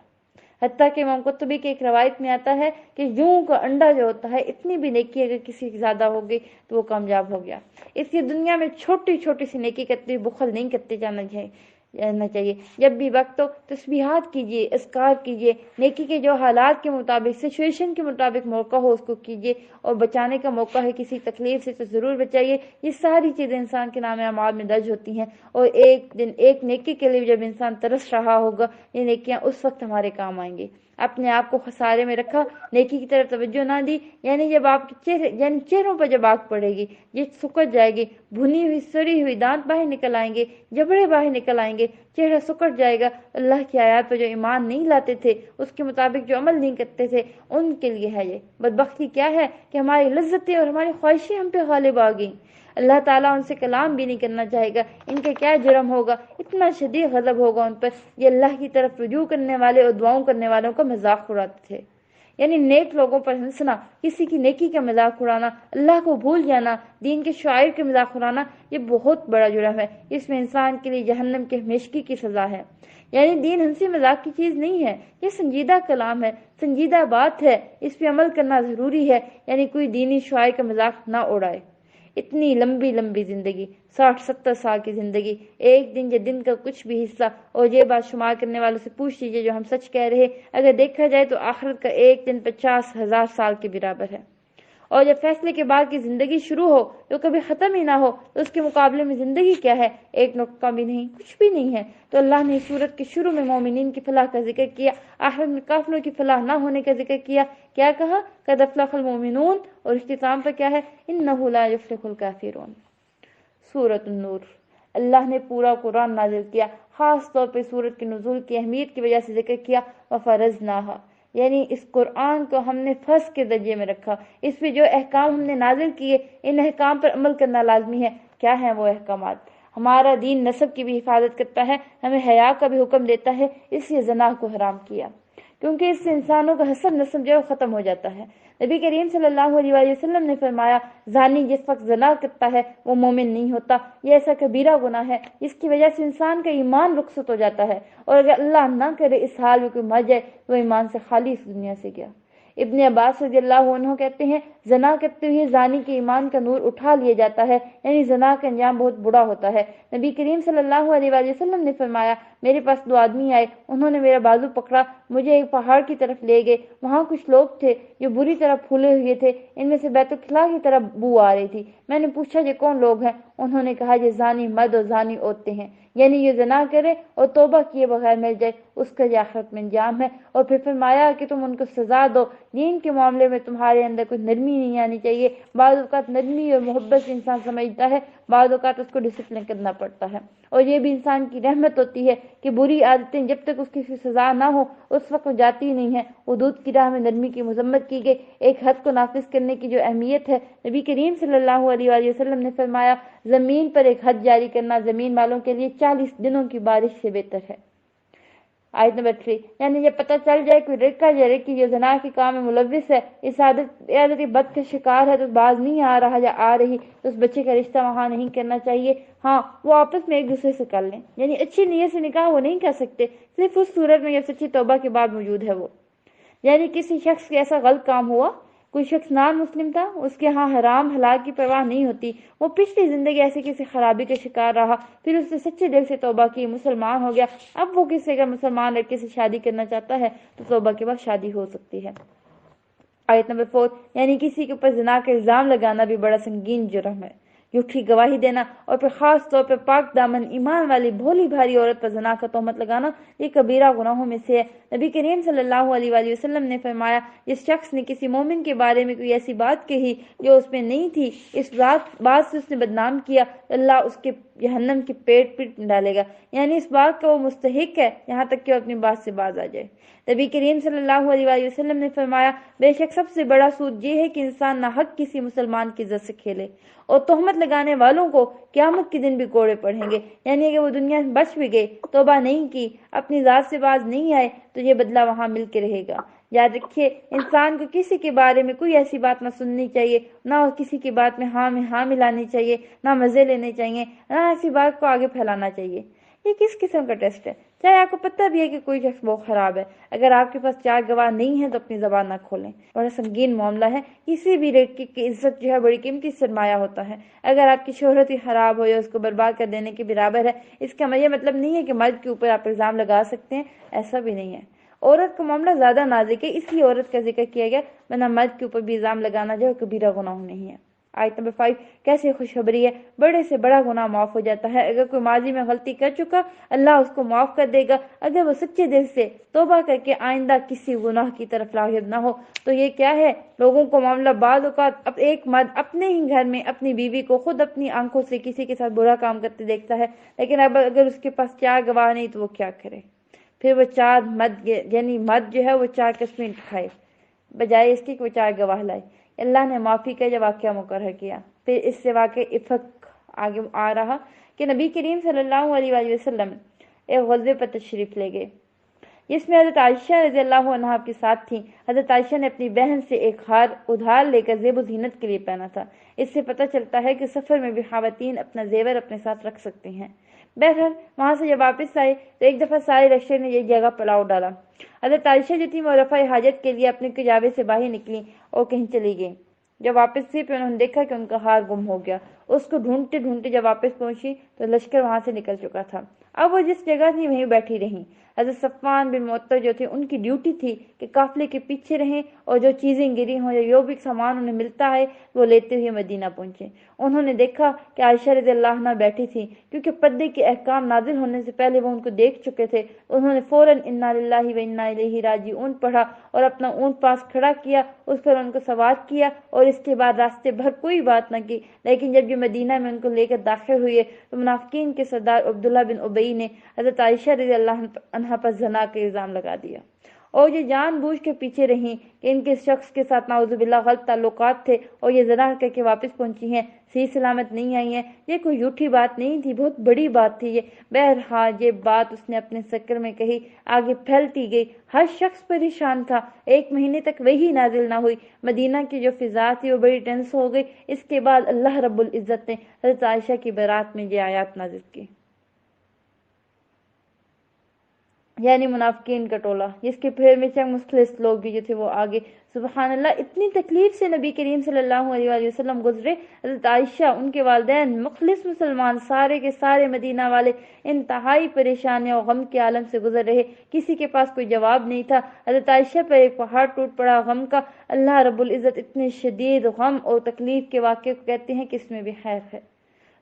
حتیٰ کہ امام قرطبی کی ایک روایت میں آتا ہے کہ یوں کا انڈا جو ہوتا ہے، اتنی بھی نیکی اگر کسی کی زیادہ ہوگی تو وہ کامیاب ہو گیا۔ اس لیے دنیا میں چھوٹی چھوٹی سی نیکی کرتے ہوئے بخل نہیں کرتے جانا چاہیے۔ جب بھی وقت ہو تسبیحات کیجیے، اذکار کیجیے، نیکی کے جو حالات کے مطابق، سچویشن کے مطابق موقع ہو اس کو کیجیے، اور بچانے کا موقع ہے کسی تکلیف سے تو ضرور بچائیے۔ یہ ساری چیزیں انسان کے نام اعمال میں درج ہوتی ہیں، اور ایک دن ایک نیکی کے لیے جب انسان ترس رہا ہوگا یہ نیکیاں اس وقت ہمارے کام آئیں گی۔ اپنے آپ کو خسارے میں رکھا، نیکی کی طرف توجہ نہ دی، یعنی جب آپ کے چہروں پر جب آگ پڑے گی، یہ سکڑ جائے گی، بھنی ہوئی سڑی ہوئی دانت باہر نکل آئیں گے، جبڑے باہر نکل آئیں گے، چہرہ سکڑ جائے گا۔ اللہ کی آیات پر جو ایمان نہیں لاتے تھے، اس کے مطابق جو عمل نہیں کرتے تھے، ان کے لیے ہے یہ بدبختی۔ کیا ہے کہ ہماری لذتیں اور ہماری خواہشیں ہم پہ غالب آ گئیں، اللہ تعالیٰ ان سے کلام بھی نہیں کرنا چاہے گا۔ ان کے کیا جرم ہوگا، اتنا شدید غضب ہوگا ان پر، یہ اللہ کی طرف رجوع کرنے والے اور دعاؤں کرنے والوں کا مذاق اڑاتے تھے۔ یعنی نیک لوگوں پر ہنسنا، کسی کی نیکی کا مذاق اڑانا، اللہ کو بھول جانا، دین کے شعائر کے مذاق اڑانا، یہ بہت بڑا جرم ہے۔ اس میں انسان کے لیے جہنم کے ہمیشگی کی سزا ہے۔ یعنی دین ہنسی مذاق کی چیز نہیں ہے، یہ سنجیدہ کلام ہے، سنجیدہ بات ہے، اس پہ عمل کرنا ضروری ہے۔ یعنی کوئی دینی شعائر کا مذاق نہ اڑائے۔ اتنی لمبی لمبی زندگی، 60-70 سال کی زندگی، ایک دن یا دن کا کچھ بھی حصہ، اور یہ بات شمار کرنے والوں سے پوچھ لیجیے جو ہم سچ کہہ رہے، اگر دیکھا جائے تو آخرت کا ایک دن 50,000 سال کے برابر ہے۔ اور جب فیصلے کے بعد کی زندگی شروع ہو تو کبھی ختم ہی نہ ہو، تو اس کے مقابلے میں زندگی کیا ہے؟ ایک نقطہ بھی نہیں، کچھ بھی نہیں ہے۔ تو اللہ نے سورت کے شروع میں مومنین کی فلاح کا ذکر کیا، آخر میں کافروں کی فلاح نہ ہونے کا ذکر کیا۔ کیا کہا؟ قد افلح المؤمنون، اور اختتام پر کیا ہے؟ انہ لا یفلح الکافرون۔ سورۃ النور، اللہ نے پورا قرآن نازل کیا، خاص طور پہ سورت کے نزول کی اہمیت کی وجہ سے ذکر کیا، وفرضناہا، یعنی اس قرآن کو ہم نے فرض کے درجے میں رکھا، اس پہ جو احکام ہم نے نازل کیے ان احکام پر عمل کرنا لازمی ہے۔ کیا ہیں وہ احکامات؟ ہمارا دین نسب کی بھی حفاظت کرتا ہے، ہمیں حیا کا بھی حکم دیتا ہے، اس لیے زنا کو حرام کیا، کیونکہ اس سے انسانوں کا حسب نسب جو ختم ہو جاتا ہے۔ نبی کریم صلی اللہ علیہ وآلہ وسلم نے فرمایا زانی جس وقت زنا کرتا ہے وہ مومن نہیں ہوتا، یہ ایسا کبیرہ گناہ ہے جس کی وجہ سے انسان کا ایمان رخصت ہو جاتا ہے، اور اگر اللہ نہ کرے اس حال میں کوئی مر جائے تو وہ ایمان سے خالی اس دنیا سے گیا۔ ابن عباس رضی اللہ عنہ کہتے ہیں زنا کرتے ہوئے زانی کے ایمان کا نور اٹھا لیا جاتا ہے، یعنی زنا کا انجام بہت برا ہوتا ہے۔ نبی کریم صلی اللہ علیہ وآلہ وسلم نے فرمایا میرے پاس 2 آدمی آئے، انہوں نے میرا بازو پکڑا، مجھے ایک پہاڑ کی طرف لے گئے، وہاں کچھ لوگ تھے جو بری طرح پھولے ہوئے تھے، ان میں سے بیت الخلا کی طرف بو آ رہی تھی۔ میں نے پوچھا یہ کون لوگ ہیں؟ انہوں نے کہا یہ زانی مرد اور زانی عورتیں ہیں، یعنی یہ زنا کرے اور توبہ کیے بغیر مل جائے اس کا یہ آخرت میں انجام ہے۔ اور پھر فرمایا کہ تم ان کو سزا دو، دین کے معاملے میں تمہارے اندر کوئی نرمی نہیں آنی چاہیے۔ بعض اوقات نرمی اور محبت سے انسان سمجھتا ہے، بعض اوقات اس کو ڈسپلن کرنا پڑتا ہے، اور یہ بھی انسان کی رحمت ہوتی ہے کہ بری عادتیں جب تک اس کی سزا نہ ہو اس وقت وہ جاتی نہیں ہیں۔ حدود کی راہ میں نرمی کی مذمت کی گئی، ایک حد کو نافذ کرنے کی جو اہمیت ہے، نبی کریم صلی اللہ علیہ وآلہ وسلم نے فرمایا زمین پر ایک حد جاری کرنا زمین والوں کے لیے 40 دنوں کی بارش سے بہتر ہے۔ آیت نمبر 3، یعنی جب پتہ چل جائے کوئی لڑکا یا لڑکی جو زنا کے کام میں ملوث ہے، اس عادت بد کا شکار ہے، تو باز نہیں آ رہا یا آ رہی، تو اس بچے کا رشتہ وہاں نہیں کرنا چاہیے۔ ہاں وہ آپس میں ایک دوسرے سے کر لیں، یعنی اچھی نیت سے نکاح وہ نہیں کر سکتے، صرف اس صورت میں جب سچی توبہ کے بعد موجود ہے وہ، یعنی کسی شخص کے ایسا غلط کام ہوا، کوئی شخص نان مسلم تھا، اس کے ہاں حرام حلال کی پرواہ نہیں ہوتی، وہ پچھلی زندگی ایسی کسی خرابی کا شکار رہا، پھر اس نے سچے دل سے توبہ کی، مسلمان ہو گیا، اب وہ کسی اگر مسلمان لڑکے سے شادی کرنا چاہتا ہے تو توبہ کے بعد شادی ہو سکتی ہے۔ آیت نمبر 4، یعنی کسی کے اوپر زنا کا الزام لگانا بھی بڑا سنگین جرم ہے، جھوٹی گواہی دینا اور پھر خاص طور پر پاک دامن ایمان والی بھولی بھاری عورت پر زنا کا تہمت لگانا یہ کبیرہ گناہوں میں سے ہے۔ نبی کریم صلی اللہ علیہ وآلہ وسلم نے فرمایا، جس شخص نے کسی مومن کے بارے میں کوئی ایسی بات کہی جو اس میں نہیں تھی، اس بات سے اس نے بدنام کیا، اللہ اس کے جہنم کی پیٹ ڈالے گا، یعنی اس بات کا وہ مستحق ہے یہاں تک کہ وہ اپنی بات سے باز آ جائے۔ نبی کریم صلی اللہ علیہ وآلہ وسلم نے فرمایا، بے شک سب سے بڑا سود یہ ہے کہ انسان ناحق کسی مسلمان کی عزت سے کھیلے، اور تہمت لگانے والوں کو قیامت کے دن بھی کوڑے پڑیں گے، یعنی اگر وہ دنیا میں بچ بھی گئے، توبہ نہیں کی، اپنی ذات سے باز نہیں آئے تو یہ بدلہ وہاں مل کے رہے گا۔ یاد رکھیے، انسان کو کسی کے بارے میں کوئی ایسی بات نہ سننی چاہیے، نہ کسی کی بات میں ہاں ملانی چاہیے، نہ مزے لینے چاہیے، نہ ایسی بات کو آگے پھیلانا چاہیے۔ یہ کس قسم کا ٹیسٹ ہے؟ چاہے آپ کو پتہ بھی ہے کہ کوئی شخص بہت خراب ہے، اگر آپ کے پاس 4 گواہ نہیں ہیں تو اپنی زبان نہ کھولیں۔ بڑا سنگین معاملہ ہے۔ کسی بھی لڑکی کی عزت جو ہے بڑی قیمتی سرمایہ ہوتا ہے۔ اگر آپ کی شہرت ہی خراب ہو یا اس کو برباد کر دینے کے برابر ہے، اس کا یہ مطلب نہیں ہے کہ مرد کے اوپر آپ الزام لگا سکتے ہیں، ایسا بھی نہیں ہے۔ عورت کا معاملہ زیادہ نازک ہے، اس لیے عورت کا ذکر کیا گیا، ورنہ مرد کے اوپر بھی الزام لگانا جو ہے کبیرہ گناہ نہیں ہے۔ آیت نمبر 5 کیسے خوشخبری ہے، بڑے سے بڑا گناہ معاف ہو جاتا ہے۔ اگر کوئی ماضی میں غلطی کر چکا، اللہ اس کو معاف کر دے گا، اگر وہ سچے دل سے توبہ کر کے آئندہ کسی گناہ کی طرف راغب نہ ہو۔ تو یہ کیا ہے، لوگوں کو معاملہ بعض اوقات ایک مرد اپنے ہی گھر میں اپنی بیوی کو خود اپنی آنکھوں سے کسی کے ساتھ برا کام کرتے دیکھتا ہے، لیکن اب اگر اس کے پاس 4 گواہ نہیں تو وہ کیا کرے؟ پھر وہ 4 مرد یعنی مرد جو ہے وہ 4 قسمیں کھائے بجائے اس کے کہ وہ 4 گواہ لائے۔ اللہ نے معافی کا یہ واقعہ مقرر کیا۔ پھر اس سے واقع افق آگے آ رہا کہ نبی کریم صلی اللہ علیہ وآلہ وسلم ایک غزوے پر تشریف لے گئے، جس میں حضرت عائشہ رضی اللہ عنہا آپ کے ساتھ تھیں۔ حضرت عائشہ نے اپنی بہن سے ایک ہار ادھار لے کر زیب و زینت کے لیے پہنا تھا۔ اس سے پتہ چلتا ہے کہ سفر میں بھی خواتین اپنا زیور اپنے ساتھ رکھ سکتی ہیں۔ بہرحال وہاں سے جب واپس آئے تو ایک دفعہ سارے لشکر نے ایک جگہ پڑاؤ ڈالا۔ حضرت عائشہ جو تھی وہ رفع حاجت کے لیے اپنے کجاوے سے باہر نکلی اور کہیں چلی گئی۔ جب واپس تھی پھر انہوں نے دیکھا کہ ان کا ہار گم ہو گیا۔ اس کو ڈھونڈتے ڈھونڈتے جب واپس پہنچی تو لشکر وہاں سے نکل چکا تھا۔ اب وہ جس جگہ تھی وہیں بیٹھی رہیں۔ حضرت صفوان بن معطل جو تھے، ان کی ڈیوٹی تھی کہ قافلے کے پیچھے رہیں اور جو چیزیں گری ہوں یا جو بھی سامان انہیں ملتا ہے وہ لیتے ہوئے مدینہ پہنچے۔ انہوں نے دیکھا کہ عائشہ رضی اللہ عنہا بیٹھی تھی، کیونکہ پردے کے احکام نازل ہونے سے پہلے وہ ان کو دیکھ چکے تھے۔ انہوں نے فوراً انا للہ و انا الیہ راجعون پڑھا اور اپنا اونٹ پاس کھڑا کیا، اس پر ان کو سوار کیا اور اس کے بعد راستے بھر کوئی بات نہ کی۔ لیکن جب یہ مدینہ میں ان کو لے کر داخل ہوئے تو منافقین کے سردار عبداللہ بن ابی نے حضرت عائشہ رضی اللہ عنہا پر زنا کا الزام لگا دیا، اور یہ جان بوجھ کے پیچھے رہیں کہ ان کے شخص کے ساتھ نعوذ باللہ غلط تعلقات تھے اور یہ زنا کر کے واپس پہنچی ہیں، صحیح سلامت نہیں آئی ہیں۔ یہ کوئی جھوٹی بات نہیں تھی، بہت بڑی بات تھی یہ۔ بہرحال یہ بات اس نے اپنے سکر میں کہی، آگے پھیلتی گئی، ہر شخص پریشان تھا۔ 1 مہینے تک وہی نازل نہ ہوئی۔ مدینہ کی جو فضا تھی وہ بڑی ٹینس ہو گئی۔ اس کے بعد اللہ رب العزت نے حضرت عائشہ کی برات میں یہ آیات نازل کی، یعنی منافقین کا ٹولہ، جس کے پھر میں چند مخلص لوگ بھی جو تھے وہ آگے۔ سبحان اللہ، اتنی تکلیف سے نبی کریم صلی اللہ علیہ وآلہ وسلم گزرے۔ حضرت عائشہ، ان کے والدین، مخلص مسلمان سارے کے سارے مدینہ والے انتہائی پریشانی اور غم کے عالم سے گزر رہے، کسی کے پاس کوئی جواب نہیں تھا۔ حضرت عائشہ پر ایک پہاڑ ٹوٹ پڑا غم کا۔ اللہ رب العزت اتنے شدید غم اور تکلیف کے واقعے کو کہتے ہیں کہ اس میں بھی خیر ہے۔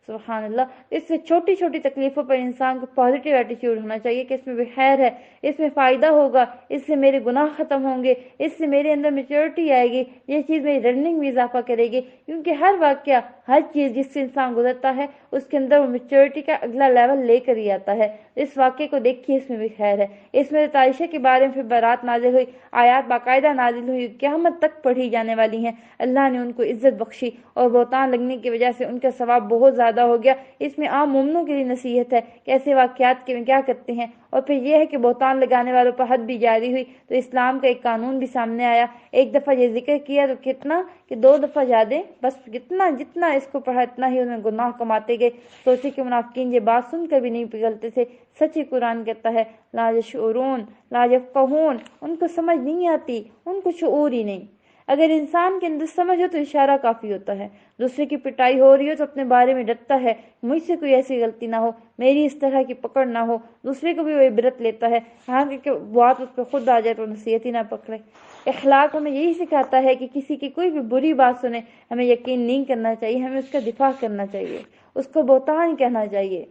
سبحان اللہ، اس سے چھوٹی چھوٹی تکلیفوں پر انسان کو پازیٹیو ایٹیٹیوڈ ہونا چاہیے کہ اس میں بھی خیر ہے، اس میں فائدہ ہوگا، اس سے میرے گناہ ختم ہوں گے، اس سے میرے اندر میچورٹی آئے گی، یہ چیز میری لرننگ میں اضافہ کرے گی۔ کیونکہ ہر واقعہ، ہر چیز جس سے انسان گزرتا ہے اس کے اندر وہ میچورٹی کا اگلا لیول لے کر ہی آتا ہے۔ اس واقعے کو دیکھیے، اس میں بھی خیر ہے۔ اس میں عائشہ کے بارے میں پھر برات نازل ہوئی، آیات باقاعدہ نازل ہوئی، قیامت تک پڑھی جانے والی ہیں۔ اللہ نے ان کو عزت بخشی اور بہتان لگنے کی وجہ سے ان کا ثواب بہت زیادہ ہو گیا۔ اس میں عام مومنوں کے لیے نصیحت ہے کہ ایسے واقعات کے میں کیا کرتے ہیں، اور پھر یہ ہے کہ بہتان لگانے والوں پر حد بھی جاری ہوئی تو اسلام کا ایک قانون بھی سامنے آیا۔ ایک دفعہ یہ ذکر کیا تو کتنا کہ 2 دفعہ زیادہ، بس جتنا اس کو پڑھا اتنا ہی انہیں گناہ کماتے گئے۔ سوچے کہ منافقین یہ بات سن کر بھی نہیں پگھلتے تھے۔ سچی قرآن کہتا ہے لا یشعرون لا یفقہون، ان کو سمجھ نہیں آتی، ان کو شعور ہی نہیں۔ اگر انسان کے اندر سمجھ ہو تو اشارہ کافی ہوتا ہے. دوسرے کی پٹائی ہو رہی ہو تو اپنے بارے میں ڈرتا ہے، مجھ سے کوئی ایسی غلطی نہ ہو، میری اس طرح کی پکڑ نہ ہو. دوسرے کو بھی وہ عبرت لیتا ہے، ہاں کہ بات اس پہ خود آ جائے تو نصیحت ہی نہ پکڑے. اخلاق ہمیں یہی سکھاتا ہے کہ کسی کی کوئی بھی بری بات سنے ہمیں یقین نہیں کرنا چاہیے، ہمیں اس کا دفاع کرنا چاہیے، اس کو بہتان کہنا چاہیے.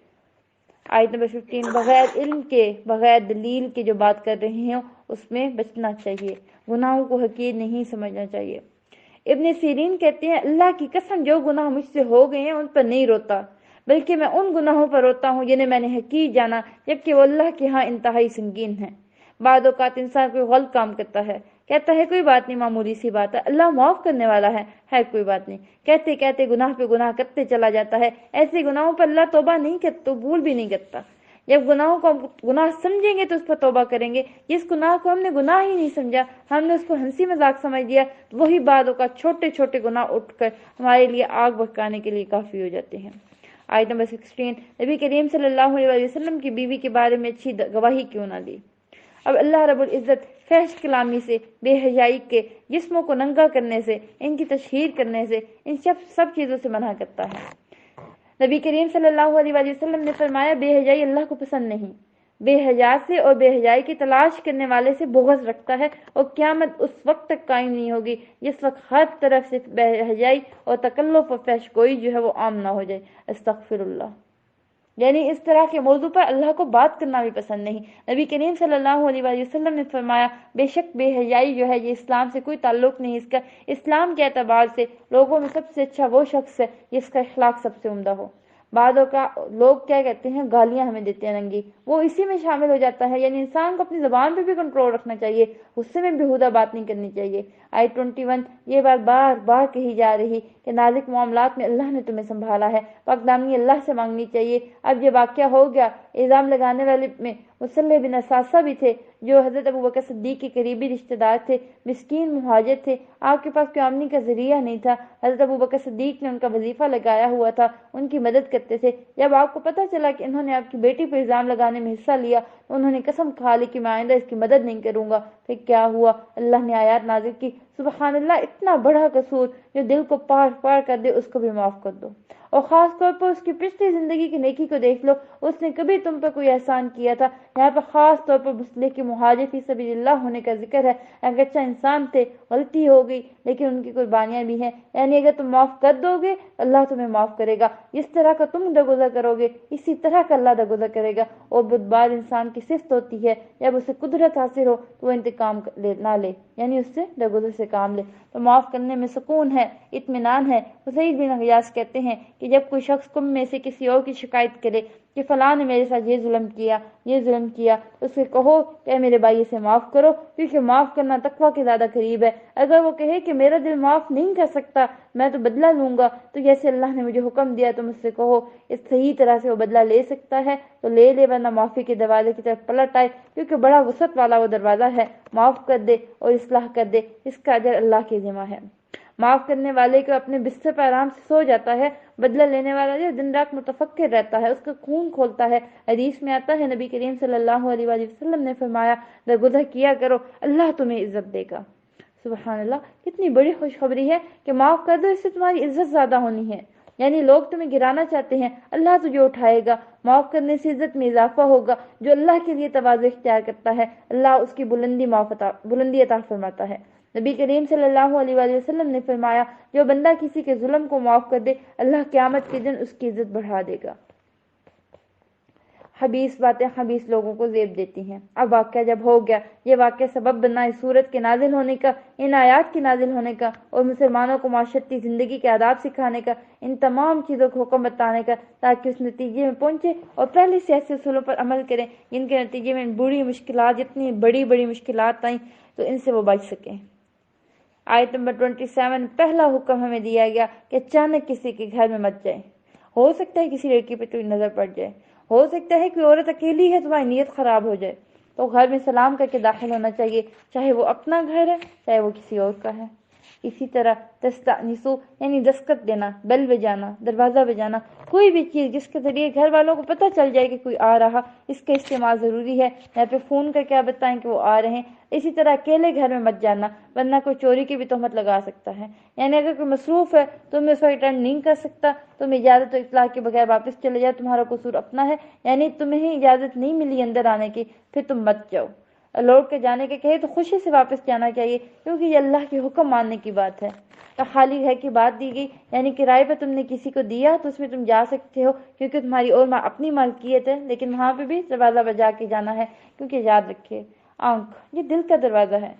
آیت نمبر 15، بغیر علم کے، بغیر دلیل کے جو بات کر رہے ہوں اس میں بچنا چاہیے، گناہوں کو حقیر نہیں سمجھنا چاہیے. ابن سیرین کہتے ہیں، اللہ کی قسم جو گناہ مجھ سے ہو گئے ہیں ان پر نہیں روتا، بلکہ میں ان گناہوں پر روتا ہوں جنہیں میں نے حقیر جانا، جبکہ وہ اللہ کے ہاں انتہائی سنگین ہیں. بعض اوقات انسان کوئی غلط کام کرتا ہے، کہتا ہے کوئی بات نہیں، معمولی سی بات ہے، اللہ معاف کرنے والا ہے کوئی بات نہیں، کہتے کہتے گناہ پہ گناہ کرتے چلا جاتا ہے. ایسے گناہوں پر اللہ توبہ نہیں کرتا، قبول بھی نہیں کرتا. جب گناہوں کو ہم گناہ سمجھیں گے تو اس پر توبہ کریں گے. جس گناہ کو ہم نے گناہ ہی نہیں سمجھا، ہم نے اس کو ہنسی مذاق سمجھ لیا، وہی بعد اوقات چھوٹے چھوٹے گناہ اٹھ کر ہمارے لیے آگ بھڑکانے کے لیے کافی ہو جاتے ہیں. آیت نمبر 16، نبی کریم صلی اللہ علیہ وسلم کی بیوی کے بارے میں اچھی گواہی کیوں نہ لی. اب اللہ رب العزت فحش کلامی سے، بے حیائی کے، جسموں کو ننگا کرنے سے، ان کی تشہیر کرنے سے، ان سب چیزوں سے منع کرتا ہے. نبی کریم صلی اللہ علیہ وسلم نے فرمایا، بے حیائی اللہ کو پسند نہیں، بے حیا سے اور بے حیائی کی تلاش کرنے والے سے بغض رکھتا ہے، اور قیامت اس وقت تک قائم نہیں ہوگی جس وقت ہر طرف سے بے حیائی اور تکلف اور فحش گوئی جو ہے وہ عام نہ ہو جائے. استغفر اللہ. یعنی اس طرح کے موضوع پر اللہ کو بات کرنا بھی پسند نہیں. نبی کریم صلی اللہ علیہ وسلم نے فرمایا، بے شک بے حیائی جو ہے یہ اسلام سے کوئی تعلق نہیں. اس کا اسلام کے اعتبار سے لوگوں میں سب سے اچھا وہ شخص ہے جس کا اخلاق سب سے عمدہ ہو. بعدوں کا لوگ کیا کہتے ہیں، گالیاں ہمیں دیتے ہیں ننگی، وہ اسی میں شامل ہو جاتا ہے. یعنی انسان کو اپنی زبان پہ بھی کنٹرول رکھنا چاہیے، غصے میں بےہودہ بات نہیں کرنی چاہیے. آیت 21، یہ بات بار بار کہی جا رہی کہ نازک معاملات میں اللہ نے تمہیں سنبھالا ہے، پاک دامنی اللہ سے مانگنی چاہیے. اب یہ واقعہ ہو گیا، الزام لگانے والے میں مصلح بن اساسہ بھی تھے جو حضرت ابوبکر صدیق کے قریبی رشتہ دار تھے، مسکین مہاجر تھے، آپ کے پاس کوئی آمدنی کا ذریعہ نہیں تھا. حضرت ابوبکر صدیق نے ان کا وظیفہ لگایا ہوا تھا، ان کی مدد کرتے تھے. جب آپ کو پتہ چلا کہ انہوں نے آپ کی بیٹی پر الزام لگانے میں حصہ لیا تو انہوں نے قسم کھا لی کہ میں آئندہ اس کی مدد نہیں کروں گا. پھر کیا ہوا، اللہ نے آیات نازل کی، سبحان اللہ، اتنا بڑا قصور جو دل کو پار پار کر دے اس کو بھی معاف کر دو. اور خاص طور پر اس کی پچھلی زندگی کی نیکی کو دیکھ لو، اس نے کبھی تم پر کوئی احسان کیا تھا. یہاں پر خاص طور پر مصلح کے مہاجر فی سبیل اللہ ہونے کا ذکر ہے. اگرچہ انسان تھے، غلطی ہو گئی، لیکن ان کی قربانیاں بھی ہیں. یعنی اگر تم معاف کر دو گے اللہ تمہیں معاف کرے گا. جس طرح کا تم درگزر کرو گے اسی طرح کا اللہ درگزر کرے گا. اور بدبار انسان کی صفت ہوتی ہے جب اسے قدرت حاصل ہو تو وہ انتقام نہ لے، یعنی اس سے درگزر سے کام لے. تو معاف کرنے میں سکون ہے، اطمینان ہے. حسین بن غیاث کہتے ہیں کہ جب کوئی شخص تم میں سے کسی اور کی شکایت کرے کہ فلاں نے میرے ساتھ یہ ظلم کیا، اس سے کہو کہ میرے بھائی سے معاف کرو، کیونکہ معاف کرنا تقویٰ کے زیادہ قریب ہے. اگر وہ کہے کہ میرا دل معاف نہیں کر سکتا، میں تو بدلہ لوں گا، تو جیسے اللہ نے مجھے حکم دیا تو مجھ سے کہو، اس صحیح طرح سے وہ بدلہ لے سکتا ہے تو لے لے، ورنہ معافی کے دروازے کی طرف پلٹ آئے، کیونکہ بڑا وسعت والا وہ دروازہ ہے. معاف کر دے اور اصلاح کر دے، اس کا اجر اللہ کے ذمہ ہے. معاف کرنے والے کو اپنے بستر پر آرام سے سو جاتا ہے، بدلہ لینے والا جو دن رات متفکر رہتا ہے اس کا خون کھولتا ہے. حدیث میں آتا ہے، نبی کریم صلی اللہ علیہ وسلم نے فرمایا، درگزر کیا کرو اللہ تمہیں عزت دے گا. سبحان اللہ، کتنی بڑی خوشخبری ہے کہ معاف کر دو، اس سے تمہاری عزت زیادہ ہونی ہے. یعنی لوگ تمہیں گرانا چاہتے ہیں، اللہ تجھے اٹھائے گا. معاف کرنے سے عزت میں اضافہ ہوگا. جو اللہ کے لیے تواضع اختیار کرتا ہے اللہ اس کی بلندی عطا فرماتا ہے. نبی کریم صلی اللہ علیہ وسلم نے فرمایا، جو بندہ کسی کے ظلم کو معاف کر دے اللہ قیامت کے دن اس کی عزت بڑھا دے گا. خبیث باتیں خبیث لوگوں کو زیب دیتی ہیں. اب واقعہ جب ہو گیا، یہ واقعہ سبب بنا اس صورت کے نازل ہونے کا، ان آیات کے نازل ہونے کا، اور مسلمانوں کو معاشرتی زندگی کے آداب سکھانے کا، ان تمام چیزوں کو حکم بتانے کا، تاکہ اس نتیجے میں پہنچے اور پہلے سے ایسے اصولوں پر عمل کریں جن کے نتیجے میں ان بری مشکلات، جتنی بڑی بڑی مشکلات آئیں تو ان سے وہ بچ سکیں. آیت نمبر 27، پہلا حکم ہمیں دیا گیا کہ اچانک کسی کے گھر میں مت جائیں. ہو سکتا ہے کسی لڑکی پہ کوئی نظر پڑ جائے، ہو سکتا ہے کوئی عورت اکیلی ہے، تمہاری نیت خراب ہو جائے، تو گھر میں سلام کر کے داخل ہونا چاہیے، چاہے وہ اپنا گھر ہے چاہے وہ کسی اور کا ہے. اسی طرح تستانسو یعنی دستخط دینا، بیل بجانا، دروازہ بجانا، کوئی بھی چیز جس کے ذریعے گھر والوں کو پتہ چل جائے کہ کوئی آ رہا، اس کا استعمال ضروری ہے۔ یہاں پہ فون کا کیا بتائیں کہ وہ آ رہے ہیں۔ اسی طرح اکیلے گھر میں مت جانا، ورنہ کوئی چوری کی بھی تہمت لگا سکتا ہے۔ یعنی اگر کوئی مصروف ہے تم اس وقت اٹینڈ نہیں کر سکتا، تم اجازت و اطلاع کے بغیر واپس چلے جاؤ، تمہارا قصور اپنا ہے، یعنی تمہیں اجازت نہیں ملی اندر آنے کی، پھر تم مت جاؤ۔ لوٹ کے جانے کے کہے تو خوشی سے واپس جانا چاہیے، کیونکہ یہ اللہ کے حکم ماننے کی بات ہے۔ خالی گھر کی بات دی گئی، یعنی کرائے پر تم نے کسی کو دیا تو اس میں تم جا سکتے ہو کیونکہ تمہاری اور اپنی مالکیت ہے، لیکن وہاں پہ بھی دروازہ بجا کے جانا ہے، کیونکہ یاد رکھیے آنکھ یہ دل کا دروازہ ہے،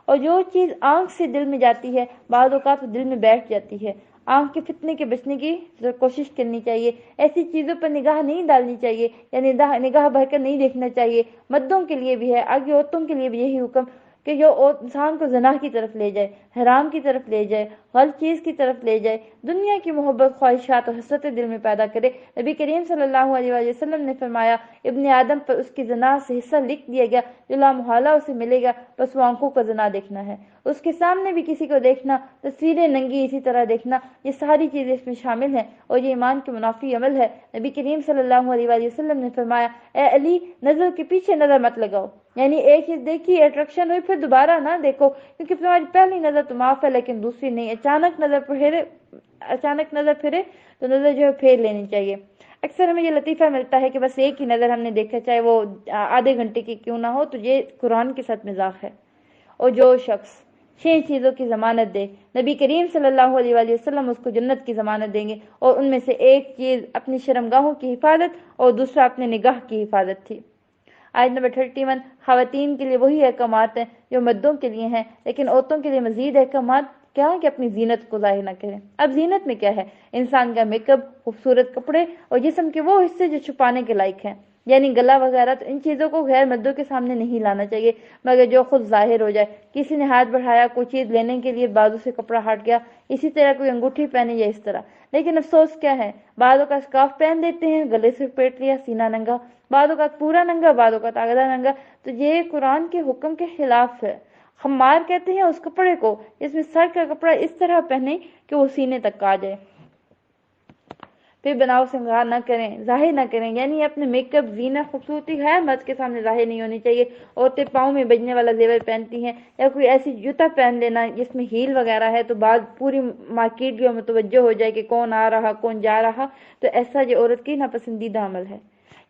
اور جو چیز آنکھ سے دل میں جاتی ہے بعض اوقات دل میں بیٹھ جاتی ہے۔ آنکھ کے فتنے کے بچنے کی کوشش کرنی چاہیے، ایسی چیزوں پر نگاہ نہیں ڈالنی چاہیے، یعنی نگاہ بھر کر نہیں دیکھنا چاہیے۔ مردوں کے لیے بھی ہے، آگے عورتوں کے لیے بھی یہی حکم کہ جو انسان کو زنا کی طرف لے جائے، حرام کی طرف لے جائے، غلط چیز کی طرف لے جائے، دنیا کی محبت، خواہشات اور حسرتیں دل میں پیدا کرے۔ نبی کریم صلی اللہ علیہ وآلہ وسلم نے فرمایا ابن آدم پر اس کی زنا سے حصہ لکھ دیا گیا جو لامحالہ اسے ملے گا، بس وہ آنکھوں کا زنا دیکھنا ہے۔ اس کے سامنے بھی کسی کو دیکھنا، تصویریں ننگی اسی طرح دیکھنا، یہ ساری چیزیں اس میں شامل ہیں اور یہ ایمان کے منافی عمل ہے۔ نبی کریم صلی اللہ علیہ وآلہ وسلم نے فرمایا اے علی، نظر کے پیچھے نظر مت لگاؤ، یعنی ایک چیز دیکھی، اٹریکشن ہوئی، پھر دوبارہ نہ دیکھو، کیونکہ تمہاری پہلی نظر تو معاف ہے لیکن دوسری نہیں۔ اچانک نظر پھرے تو نظر جو ہے پھیر لینی چاہیے۔ اکثر ہمیں یہ لطیفہ ملتا ہے کہ بس ایک ہی نظر ہم نے دیکھا، چاہے وہ آدھے گھنٹے کی کیوں نہ ہو، تو یہ قرآن کے ساتھ مذاق ہے۔ اور جو شخص 6 چیزوں کی ضمانت دے، نبی کریم صلی اللہ علیہ وآلہ وسلم اس کو جنت کی ضمانت دیں گے، اور ان میں سے ایک چیز اپنی شرمگاہوں کی حفاظت اور دوسرا اپنے نگاہ کی حفاظت تھی۔ آیت نمبر 31، خواتین کے لیے وہی احکامات ہیں جو مردوں کے لیے ہیں، لیکن عورتوں کے لیے مزید احکامات کیا کہ اپنی زینت کو ظاہر نہ کریں۔ اب زینت میں کیا ہے؟ انسان کا میک اپ، خوبصورت کپڑے اور جسم کے وہ حصے جو چھپانے کے لائق ہیں، یعنی گلا وغیرہ، تو ان چیزوں کو غیر مردوں کے سامنے نہیں لانا چاہیے مگر جو خود ظاہر ہو جائے۔ کسی نے ہاتھ بڑھایا، کوئی چیز لینے کے لیے بازو سے کپڑا ہٹ گیا، اسی طرح کوئی انگوٹھی پہنی یا اس طرح۔ لیکن افسوس کیا ہے، بعض اوقات اسکارف پہن دیتے ہیں، گلے سے پیٹ لیا، سینہ ننگا، بعض اوقات پورا ننگا، بعض اوقات آدھا ننگا، تو یہ قرآن کے حکم کے خلاف ہے۔ خمار کہتے ہیں اس کپڑے کو جس میں سر کا کپڑا اس طرح پہنے کہ وہ سینے تک آ جائے، پھر بناؤ سنگار نہ کریں، ظاہر نہ کریں، یعنی اپنے میک اپ، زینت، خوبصورتی غیر مرد کے سامنے ظاہر نہیں ہونی چاہیے۔ عورتیں پاؤں میں بجنے والا زیور پہنتی ہیں یا کوئی ایسی جوتا پہن لینا جس میں ہیل وغیرہ ہے، تو بعد پوری مارکیٹ جو متوجہ ہو جائے کہ کون آ رہا کون جا رہا، تو ایسا یہ عورت کی ناپسندیدہ عمل ہے۔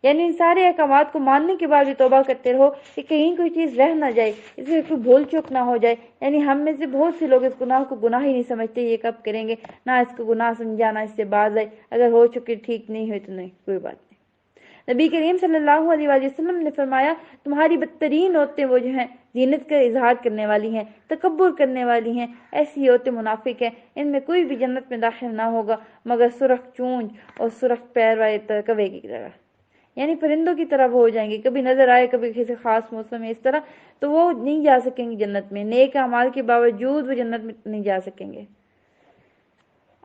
یعنی ان سارے احکامات کو ماننے کے بعد بھی توبہ کرتے رہو کہ کہیں کوئی چیز رہ نہ جائے، اس میں کوئی بھول چوک نہ ہو جائے۔ یعنی ہم میں سے بہت سے لوگ اس گناہ کو گناہ ہی نہیں سمجھتے، یہ کب کریں گے، نہ اس کو گناہ سمجھانا، اس سے باز آئے، اگر ہو چکے ٹھیک نہیں ہوئی تو نہیں، کوئی بات نہیں۔ نبی کریم صلی اللہ علیہ وآلہ وسلم نے فرمایا تمہاری بدترین عورتیں وہ جو ہیں زینت کا اظہار کرنے والی ہیں، تکبر کرنے والی ہیں، ایسی عورتیں منافق ہیں، ان میں کوئی بھی جنت میں داخل نہ ہوگا مگر سرخ چونچ اور سرخ پیر والے کوے کی طرح، یعنی پرندوں کی طرح وہ ہو جائیں گے، کبھی نظر آئے کبھی کسی خاص موسم میں اس طرح، تو وہ نہیں جا سکیں گے جنت میں، نیک اعمال کے باوجود وہ جنت میں نہیں جا سکیں گے۔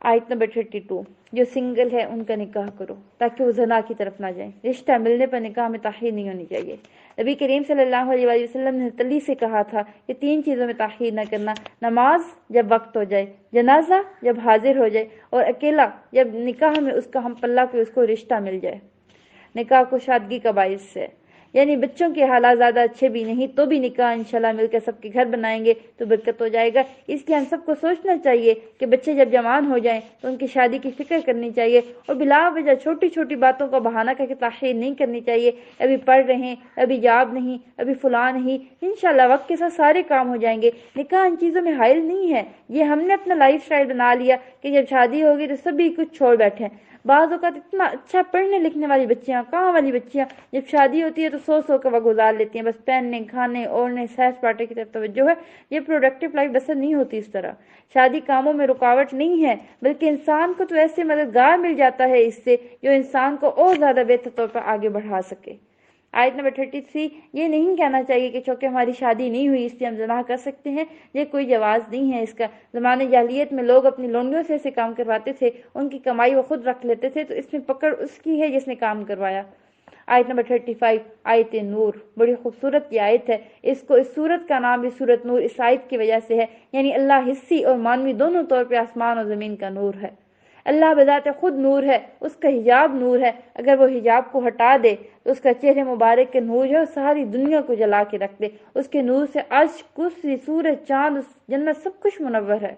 آیت نمبر 32، جو سنگل ہے ان کا نکاح کرو تاکہ وہ زنا کی طرف نہ جائیں، رشتہ ملنے پر نکاح میں تاخیر نہیں ہونی چاہیے۔ نبی کریم صلی اللہ علیہ وآلہ وسلم نے تلی سے کہا تھا کہ 3 چیزوں میں تاخیر نہ کرنا، نماز جب وقت ہو جائے، جنازہ جب حاضر ہو جائے، اور اکیلا جب نکاح میں اس کا ہم پلہ کوئی اس کو رشتہ مل جائے۔ نکاح کو شادگی کا باعث ہے، یعنی بچوں کے حالات زیادہ اچھے بھی نہیں تو بھی نکاح انشاءاللہ مل کے سب کے گھر بنائیں گے تو برکت ہو جائے گا۔ اس لیے ہم سب کو سوچنا چاہیے کہ بچے جب جوان ہو جائیں تو ان کی شادی کی فکر کرنی چاہیے، اور بلا وجہ چھوٹی چھوٹی باتوں کا بہانہ کر کے تاخیر نہیں کرنی چاہیے، ابھی پڑھ رہے ہیں، ابھی جاب نہیں، ابھی فلاں نہیں، انشاءاللہ وقت کے ساتھ سارے کام ہو جائیں گے۔ نکاح ان چیزوں میں حائل نہیں ہے، یہ ہم نے اپنا لائف سٹائل بنا لیا کہ جب شادی ہوگی تو سبھی کچھ چھوڑ بیٹھے ہیں۔ بعض اوقات اتنا اچھا پڑھنے لکھنے والی بچیاں، کام والی بچیاں جب شادی ہوتی ہے تو سو کا وقت گزار لیتی ہیں، بس پہننے، کھانے، اوڑھنے، سیر سپاٹے کی طرف توجہ ہے، یہ پروڈکٹیو لائف بسر نہیں ہوتی اس طرح۔ شادی کاموں میں رکاوٹ نہیں ہے، بلکہ انسان کو تو ایسے مددگار مل جاتا ہے اس سے جو انسان کو اور زیادہ بہتر طور پر آگے بڑھا سکے۔ آیت نمبر 33، یہ نہیں کہنا چاہیے کہ چونکہ ہماری شادی نہیں ہوئی اس لیے ہم زنا کر سکتے ہیں، یہ کوئی جواز نہیں ہے اس کا۔ زمانے جاہلیت میں لوگ اپنی لونڈیوں سے ایسے کام کرواتے تھے، ان کی کمائی وہ خود رکھ لیتے تھے، تو اس میں پکڑ اس کی ہے جس نے کام کروایا۔ آیت نمبر 35 آیت نور، بڑی خوبصورت یہ آیت ہے۔ اس کو اس سورت کا نام بھی سورت نور اس آیت کی وجہ سے ہے، یعنی اللہ حسی اور مانوی دونوں طور پہ آسمان اور زمین کا نور ہے۔ اللہ بذات خود نور ہے، اس کا حجاب نور ہے، اگر وہ حجاب کو ہٹا دے تو اس کا چہرے مبارک کے نور جو ساری دنیا کو جلا کے رکھ دے، اس کے نور سے عرش، کرسی، سورج، چاند، جنت سب کچھ منور ہے۔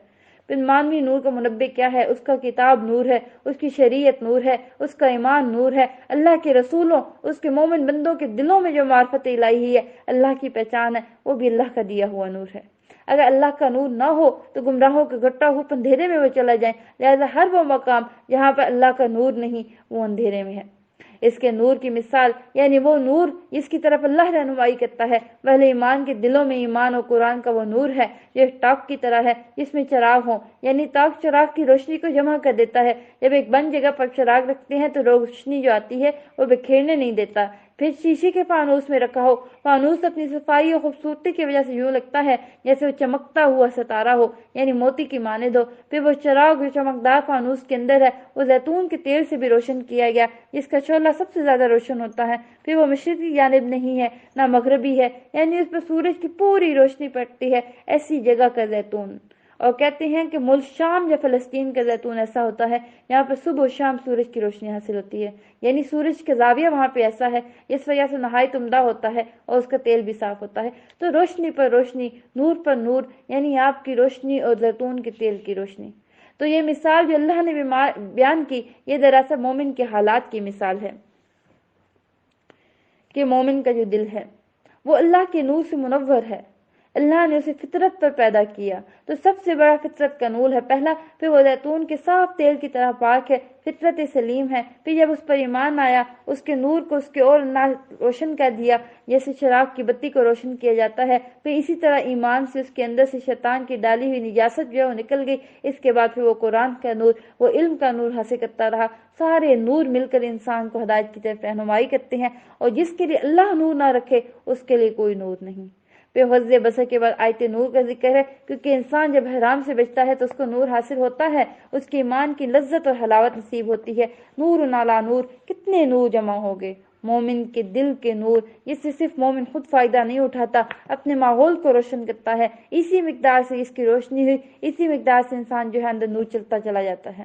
پھر مانوی نور کا منبع کیا ہے؟ اس کا کتاب نور ہے، اس کی شریعت نور ہے، اس کا ایمان نور ہے، اللہ کے رسولوں، اس کے مومن بندوں کے دلوں میں جو معرفت الہی ہے، اللہ کی پہچان ہے، وہ بھی اللہ کا دیا ہوا نور ہے۔ اگر اللہ کا نور نہ ہو تو گمراہوں کا گٹا ہو اندھیرے میں وہ چلا جائیں، لہذا ہر وہ مقام جہاں پر اللہ کا نور نہیں وہ اندھیرے میں ہے۔ اس کے نور کی مثال یعنی وہ نور جس کی طرف اللہ رہنمائی کرتا ہے، اہل ایمان کے دلوں میں ایمان اور قرآن کا وہ نور ہے جو ایک ٹاک کی طرح ہے جس میں چراغ ہو، یعنی ٹاک چراغ کی روشنی کو جمع کر دیتا ہے۔ جب ایک بند جگہ پر چراغ رکھتے ہیں تو روشنی جو آتی ہے وہ بکھیرنے نہیں دیتا۔ پھر شیشے کے فانوس میں رکھا ہو، فانوس اپنی صفائی اور خوبصورتی کی وجہ سے یوں لگتا ہے جیسے وہ چمکتا ہوا ستارہ ہو، یعنی موتی کی مانند ہو۔ پھر وہ چراغ جو چمکدار فانوس کے اندر ہے وہ زیتون کے تیل سے بھی روشن کیا گیا، جس کا شعلہ سب سے زیادہ روشن ہوتا ہے۔ پھر وہ مشرقی جانب نہیں ہے نہ مغربی ہے، یعنی اس پر سورج کی پوری روشنی پڑتی ہے، ایسی جگہ کا زیتون۔ اور کہتے ہیں کہ ملک شام یا فلسطین کا زیتون ایسا ہوتا ہے یہاں پہ صبح و شام سورج کی روشنی حاصل ہوتی ہے، یعنی سورج کا زاویہ وہاں پہ ایسا ہے جس وجہ سے نہایت عمدہ ہوتا ہے اور اس کا تیل بھی صاف ہوتا ہے۔ تو روشنی پر روشنی، نور پر نور، یعنی آپ کی روشنی اور زیتون کے تیل کی روشنی۔ تو یہ مثال جو اللہ نے بیان کی، یہ دراصل مومن کے حالات کی مثال ہے کہ مومن کا جو دل ہے وہ اللہ کے نور سے منور ہے۔ اللہ نے اسے فطرت پر پیدا کیا، تو سب سے بڑا فطرت کا نور ہے پہلا، پھر وہ زیتون کے صاف تیل کی طرح پاک ہے، فطرت سلیم ہے۔ پھر جب اس پر ایمان آیا، اس کے نور کو اس کے اور روشن کر دیا جیسے چراغ کی بتی کو روشن کیا جاتا ہے۔ پھر اسی طرح ایمان سے اس کے اندر سے شیطان کی ڈالی ہوئی نجاست جو ہے وہ نکل گئی۔ اس کے بعد پھر وہ قرآن کا نور، وہ علم کا نور حاصل کرتا رہا۔ سارے نور مل کر انسان کو ہدایت کی طرف رہنمائی کرتے ہیں، اور جس کے لیے اللہ نور نہ رکھے اس کے لیے کوئی نور نہیں۔ بے حفظ بصر کے بعد آیت نور کا ذکر ہے، کیونکہ انسان جب حرام سے بچتا ہے تو اس کو نور حاصل ہوتا ہے، اس کے ایمان کی لذت اور حلاوت نصیب ہوتی ہے۔ نور نالا نور، کتنے نور جمع ہو گئے۔ مومن کے دل کے نور، جس سے صرف مومن خود فائدہ نہیں اٹھاتا، اپنے ماحول کو روشن کرتا ہے، اسی مقدار سے اس کی روشنی ہوئی، اسی مقدار سے انسان جو ہے اندر نور چلتا چلا جاتا ہے۔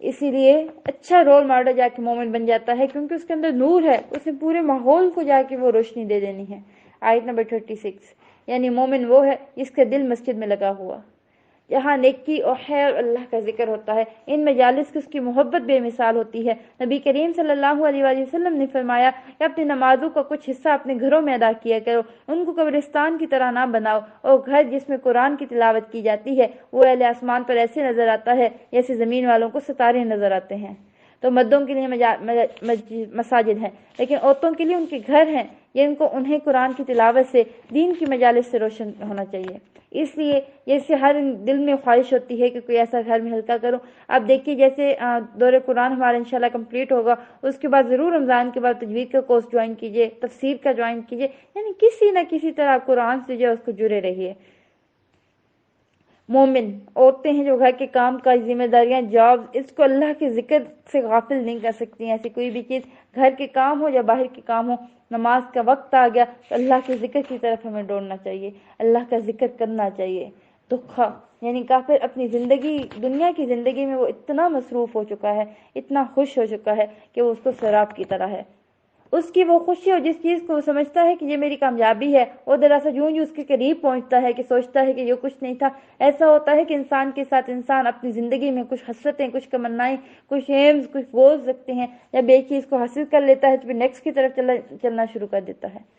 اسی لیے اچھا رول ماڈل جا کے مومن بن جاتا ہے، کیونکہ اس کے اندر نور ہے، اس نے پورے ماحول کو جا کے وہ روشنی دے دینی ہے۔ آیت نمبر 36، یعنی مومن وہ ہے جس کا دل مسجد میں لگا ہوا، جہاں نیکی اور خیر اللہ کا ذکر ہوتا ہے، ان مجالس کی اس کی محبت بے مثال ہوتی ہے۔ نبی کریم صلی اللہ علیہ وآلہ وسلم نے فرمایا کہ اپنی نمازوں کا کچھ حصہ اپنے گھروں میں ادا کیا کرو، ان کو قبرستان کی طرح نہ بناؤ، اور گھر جس میں قرآن کی تلاوت کی جاتی ہے وہ اہل آسمان پر ایسے نظر آتا ہے جیسے زمین والوں کو ستارے نظر آتے ہیں۔ تو مردوں کے لیے مساجد ہیں، لیکن عورتوں کے لیے ان کے گھر ہیں، ان کو انہیں قرآن کی تلاوت سے، دین کی مجالس سے روشن ہونا چاہیے۔ اس لیے جیسے ہر دل میں خواہش ہوتی ہے کہ کوئی ایسا گھر میں ہلکا کرو۔ آپ دیکھیے جیسے دور قرآن ہمارا انشاءاللہ کمپلیٹ ہوگا، اس کے بعد ضرور رمضان کے بعد تجوید کا کورس جوائن کیجئے، تفسیر کا جوائن کیجئے، یعنی کسی نہ کسی طرح قرآن سے جو ہے اس کو جڑے رہیے۔ مومن عورتیں ہیں جو گھر کے کام کا ذمہ داریاں، جاب، اس کو اللہ کے ذکر سے غافل نہیں کر سکتی ہیں۔ ایسی کوئی بھی چیز گھر کے کام ہو یا باہر کے کام ہو، نماز کا وقت آ گیا تو اللہ کے ذکر کی طرف ہمیں دوڑنا چاہیے، اللہ کا ذکر کرنا چاہیے۔ دکھا یعنی کافر اپنی زندگی، دنیا کی زندگی میں وہ اتنا مصروف ہو چکا ہے، اتنا خوش ہو چکا ہے کہ وہ اس کو سراب کی طرح ہے۔ اس کی وہ خوشی اور جس چیز کو وہ سمجھتا ہے کہ یہ میری کامیابی ہے، وہ دراصل یوں اس کے قریب پہنچتا ہے کہ سوچتا ہے کہ یہ کچھ نہیں تھا۔ ایسا ہوتا ہے کہ انسان کے ساتھ انسان اپنی زندگی میں کچھ حسرتیں، کچھ تمنائیں، کچھ ایمز، کچھ گولز رکھتے ہیں، جب ایک چیز کو حاصل کر لیتا ہے تو پھر نیکسٹ کی طرف چلنا شروع کر دیتا ہے۔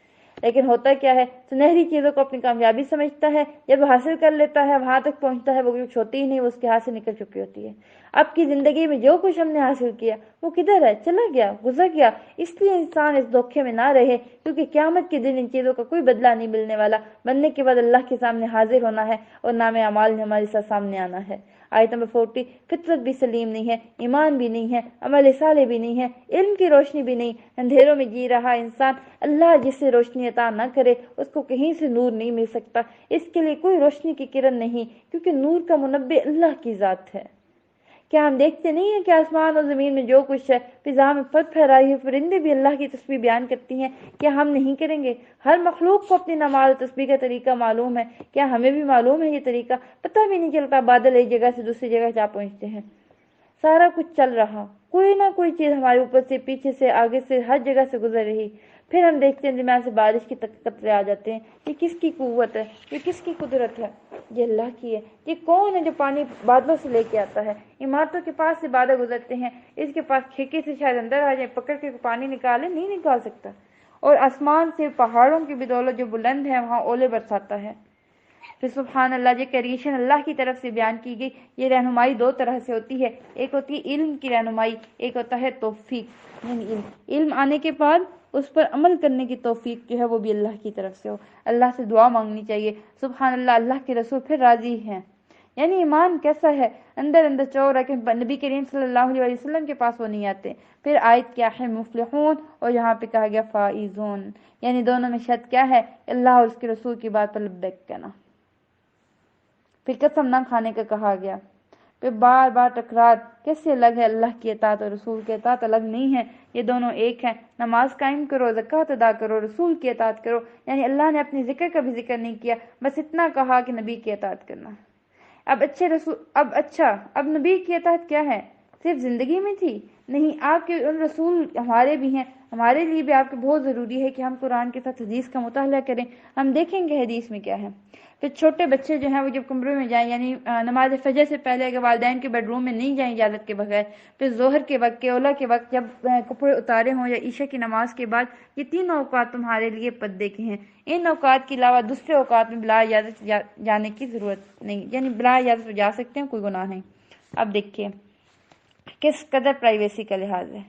لیکن ہوتا کیا ہے، سنہری چیزوں کو اپنی کامیابی سمجھتا ہے، جب حاصل کر لیتا ہے وہاں تک پہنچتا ہے وہ کچھ ہوتی ہی نہیں، وہ اس کے ہاتھ سے نکل چکی ہوتی ہے۔ اب کی زندگی میں جو کچھ ہم نے حاصل کیا وہ کدھر ہے، چلا گیا، گزر گیا۔ اس لیے انسان اس دھوکے میں نہ رہے، کیونکہ قیامت کے دن ان چیزوں کا کوئی بدلہ نہیں ملنے والا۔ مرنے کے بعد اللہ کے سامنے حاضر ہونا ہے اور نام اعمال نے ہمارے ساتھ سامنے آنا ہے۔ آیت نمبر 40، فطرت بھی سلیم نہیں ہے، ایمان بھی نہیں ہے، عمل صالح بھی نہیں ہے، علم کی روشنی بھی نہیں، اندھیروں میں جی رہا انسان، اللہ جسے روشنی عطا نہ کرے اس کو کہیں سے نور نہیں مل سکتا، اس کے لیے کوئی روشنی کی کرن نہیں، کیونکہ نور کا منبع اللہ کی ذات ہے۔ کیا ہم دیکھتے نہیں ہیں کہ آسمان اور زمین میں جو کچھ ہے، فضا میں پھٹ پھیلائی ہے، پرندے بھی اللہ کی تسبیح بیان کرتی ہیں، کیا ہم نہیں کریں گے؟ ہر مخلوق کو اپنی نماز اور تسبیح کا طریقہ معلوم ہے، کیا ہمیں بھی معلوم ہے یہ طریقہ؟ پتہ بھی نہیں چلتا بادل ایک جگہ سے دوسری جگہ جا پہنچتے ہیں، سارا کچھ چل رہا، کوئی نہ کوئی چیز ہمارے اوپر سے، پیچھے سے، آگے سے، ہر جگہ سے گزر رہی، پھر ہم دیکھتے ہیں درمیان سے بارش کی قطرے آ جاتے ہیں۔ یہ کس کی قوت ہے؟ یہ کس کی قدرت ہے؟ یہ اللہ کی ہے۔ یہ کون ہے جو پانی بادلوں سے لے کے آتا ہے؟ عمارتوں کے پاس سے بادل گزرتے ہیں، اس کے پاس کھڑکی سے شاید اندر آ جائے، پکڑ کے پانی نکالے، نہیں نکال سکتا، اور آسمان سے پہاڑوں کی بدولت جو بلند ہے وہاں اولے برساتا ہے۔ پھر سبحان اللہ، یہ کریشن اللہ کی طرف سے بیان کی گئی۔ یہ رہنمائی دو طرح سے ہوتی ہے، ایک ہوتی ہے علم کی رہنمائی، ایک ہوتا ہے توفیق، یعنی علم آنے کے بعد اس پر عمل کرنے کی توفیق جو ہے وہ بھی اللہ کی طرف سے ہو۔ اللہ سے دعا مانگنی چاہیے۔ سبحان اللہ، اللہ کے رسول پھر راضی ہیں، یعنی ایمان کیسا ہے، اندر اندر چور ہے کہ نبی کریم صلی اللہ علیہ وسلم کے پاس وہ نہیں آتے۔ پھر آیت کیا ہے؟ مفلحون، اور یہاں پہ کہا گیا فائزون، یعنی دونوں میں شرط کیا ہے؟ اللہ اور اس کے رسول کی بات پر لبیک کہنا۔ پھر قسم نہ کھانے کا کہا گیا۔ پھر بار بار تکرار، کیسے الگ ہے اللہ کی اطاعت اور رسول کی اطاعت؟ الگ نہیں ہے، یہ دونوں ایک ہیں۔ نماز قائم کرو، زکوٰۃ ادا کرو، رسول کی اطاعت کرو، یعنی اللہ نے اپنے ذکر کا بھی ذکر نہیں کیا، بس اتنا کہا کہ نبی کی اطاعت کرنا۔ اب نبی کی اطاعت کیا ہے؟ صرف زندگی میں تھی؟ نہیں، آپ کے ان رسول ہمارے بھی ہیں، ہمارے لیے بھی آپ کے بہت ضروری ہے کہ ہم قرآن کے ساتھ حدیث کا مطالعہ کریں۔ ہم دیکھیں گے حدیث میں کیا ہے۔ پھر چھوٹے بچے جو ہیں وہ جب کمرے میں جائیں، یعنی نماز فجر سے پہلے اگر والدین کے بیڈ روم میں نہیں جائیں اجازت کے بغیر، پھر ظہر کے وقت، اولا کے وقت جب کپڑے اتارے ہوں، یا عشاء کی نماز کے بعد، یہ تینوں اوقات تمہارے لیے پردے کے ہیں۔ ان اوقات کے علاوہ دوسرے اوقات میں بلا اجازت جانے کی ضرورت نہیں، یعنی بلا اجازت جا سکتے ہیں، کوئی گناہ نہیں۔ اب دیکھیے کس قدر پرائیویسی کا لحاظ ہے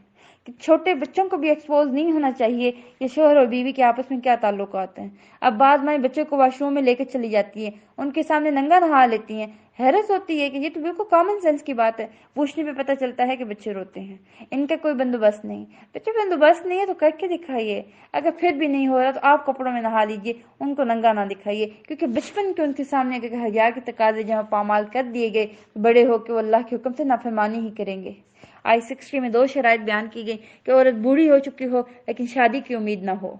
کہ چھوٹے بچوں کو بھی ایکسپوز نہیں ہونا چاہیے کہ شوہر اور بیوی کے آپس میں کیا تعلقات ہیں۔ اب بعض مائیں بچوں کو واش روم میں لے کے چلی جاتی ہیں، ان کے سامنے ننگا نہا لیتی ہیں، حیرت ہوتی ہے کہ یہ تو بالکل کامن سینس کی بات ہے۔ پوچھنے پہ پتہ چلتا ہے کہ بچے روتے ہیں، ان کا کوئی بندوبست نہیں۔ بچے بندوبست نہیں ہے تو کر کے دکھائیے، اگر پھر بھی نہیں ہو رہا تو آپ کپڑوں میں نہا لیجیے، ان کو ننگا نہ دکھائیے، کیونکہ بچپن کے ان کے سامنے اگر حیا کے تقاضے جہاں پامال کر دیے گئے، بڑے ہو کے وہ اللہ کے حکم سے نافرمانی ہی کریں گے۔ آیت 60 میں 2 شرائط بیان کی گئی کہ عورت بوڑھی ہو چکی ہو لیکن شادی کی امید نہ ہو،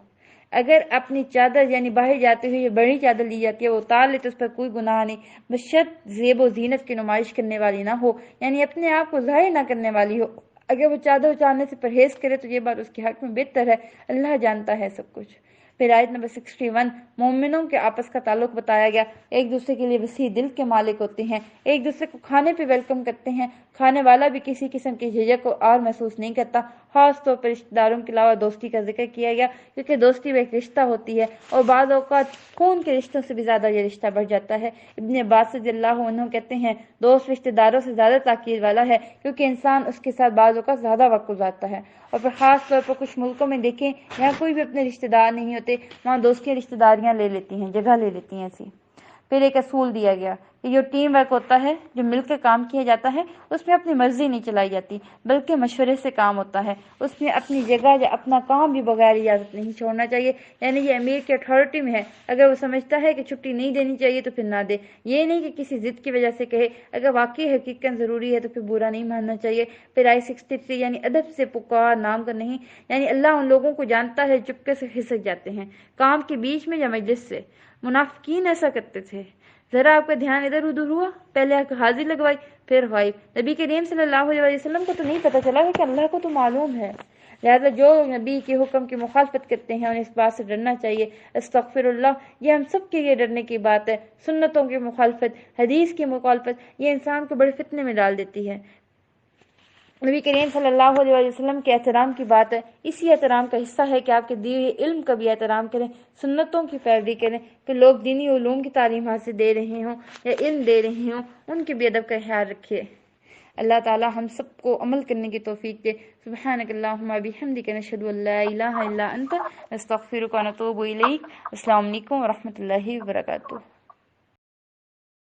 اگر اپنی چادر یعنی باہر جاتے ہوئے بڑی چادر لی جاتی ہے وہ اتار لے تو اس پر کوئی گناہ نہیں، بشرط زیب و زینت کی نمائش کرنے والی نہ ہو، یعنی اپنے آپ کو ظاہر نہ کرنے والی ہو۔ اگر وہ چادر اتارنے سے پرہیز کرے تو یہ بات اس کے حق میں بہتر ہے، اللہ جانتا ہے سب کچھ۔ پھر آیت نمبر 61 مومنوں کے آپس کا تعلق بتایا گیا، ایک دوسرے کے لیے وسیع دل کے مالک ہوتے ہیں، ایک دوسرے کو کھانے پہ ویلکم کرتے ہیں، کھانے والا بھی کسی قسم کی جھجک اور محسوس نہیں کرتا۔ خاص طور پر رشتہ داروں کے علاوہ دوستی کا ذکر کیا گیا، کیونکہ دوستی وہ ایک رشتہ ہوتی ہے اور بعض اوقات خون کے رشتوں سے بھی زیادہ یہ رشتہ بڑھ جاتا ہے۔ ابن عباس رضی اللہ عنہ کہتے ہیں دوست رشتہ داروں سے زیادہ تاکید والا ہے، کیونکہ انسان اس کے ساتھ بعض اوقات زیادہ وقت گزارتا ہے، اور پھر خاص طور پر کچھ ملکوں میں دیکھیں یہاں کوئی بھی اپنے رشتہ دار نہیں ہوتے، وہاں دوستی رشتہ داریاں لے لیتی ہیں، جگہ لے لیتی ہیں ایسی۔ پھر ایک اصول دیا گیا کہ جو ٹیم ورک ہوتا ہے، جو مل کر کام کیا جاتا ہے، اس میں اپنی مرضی نہیں چلائی جاتی بلکہ مشورے سے کام ہوتا ہے، اس میں اپنی جگہ یا اپنا کام بھی بغیر اجازت نہیں چھوڑنا چاہیے، یعنی یہ امیر کی اتھارٹی میں ہے، اگر وہ سمجھتا ہے کہ چھٹی نہیں دینی چاہیے تو پھر نہ دے، یہ نہیں کہ کسی ضد کی وجہ سے کہے، اگر واقعی حقیقت ضروری ہے تو پھر برا نہیں ماننا چاہیے۔ پھر آئی 63 یعنی ادب سے پکار نام کا نہیں، یعنی اللہ ان لوگوں کو جانتا ہے چپکے سے کھسک جاتے ہیں کام کے بیچ میں یا مجلس سے، منافقین ایسا کرتے تھے۔ ذرا آپ کا دھیان ادھر ادھر ہوا، پہلے حاضر لگوائی پھر غائب۔ نبی کریم صلی اللہ علیہ وسلم کو تو نہیں پتہ چلا کہ اللہ کو تو معلوم ہے، لہذا جو نبی کے حکم کی مخالفت کرتے ہیں انہیں اس بات سے ڈرنا چاہیے۔ استغفر اللہ، یہ ہم سب کے لیے ڈرنے کی بات ہے۔ سنتوں کی مخالفت، حدیث کی مخالفت، یہ انسان کو بڑے فتنے میں ڈال دیتی ہے۔ نبی کریم صلی اللہ علیہ وسلم کے احترام کی بات ہے، اسی احترام کا حصہ ہے کہ آپ کے دیے علم کا بھی احترام کریں، سنتوں کی پیروی کریں، کہ لوگ دینی علوم کی تعلیم حاصل دے رہے ہوں یا علم دے رہے ہوں ان کے بھی ادب کا خیال رکھیے۔ اللہ تعالی ہم سب کو عمل کرنے کی توفیق دے۔ سبحانک اللہم بحمدک، نشہد ان لا الہ الا انت، نستغفرک ونتوب الیک۔ السلام علیکم ورحمۃ اللہ وبرکاتہ۔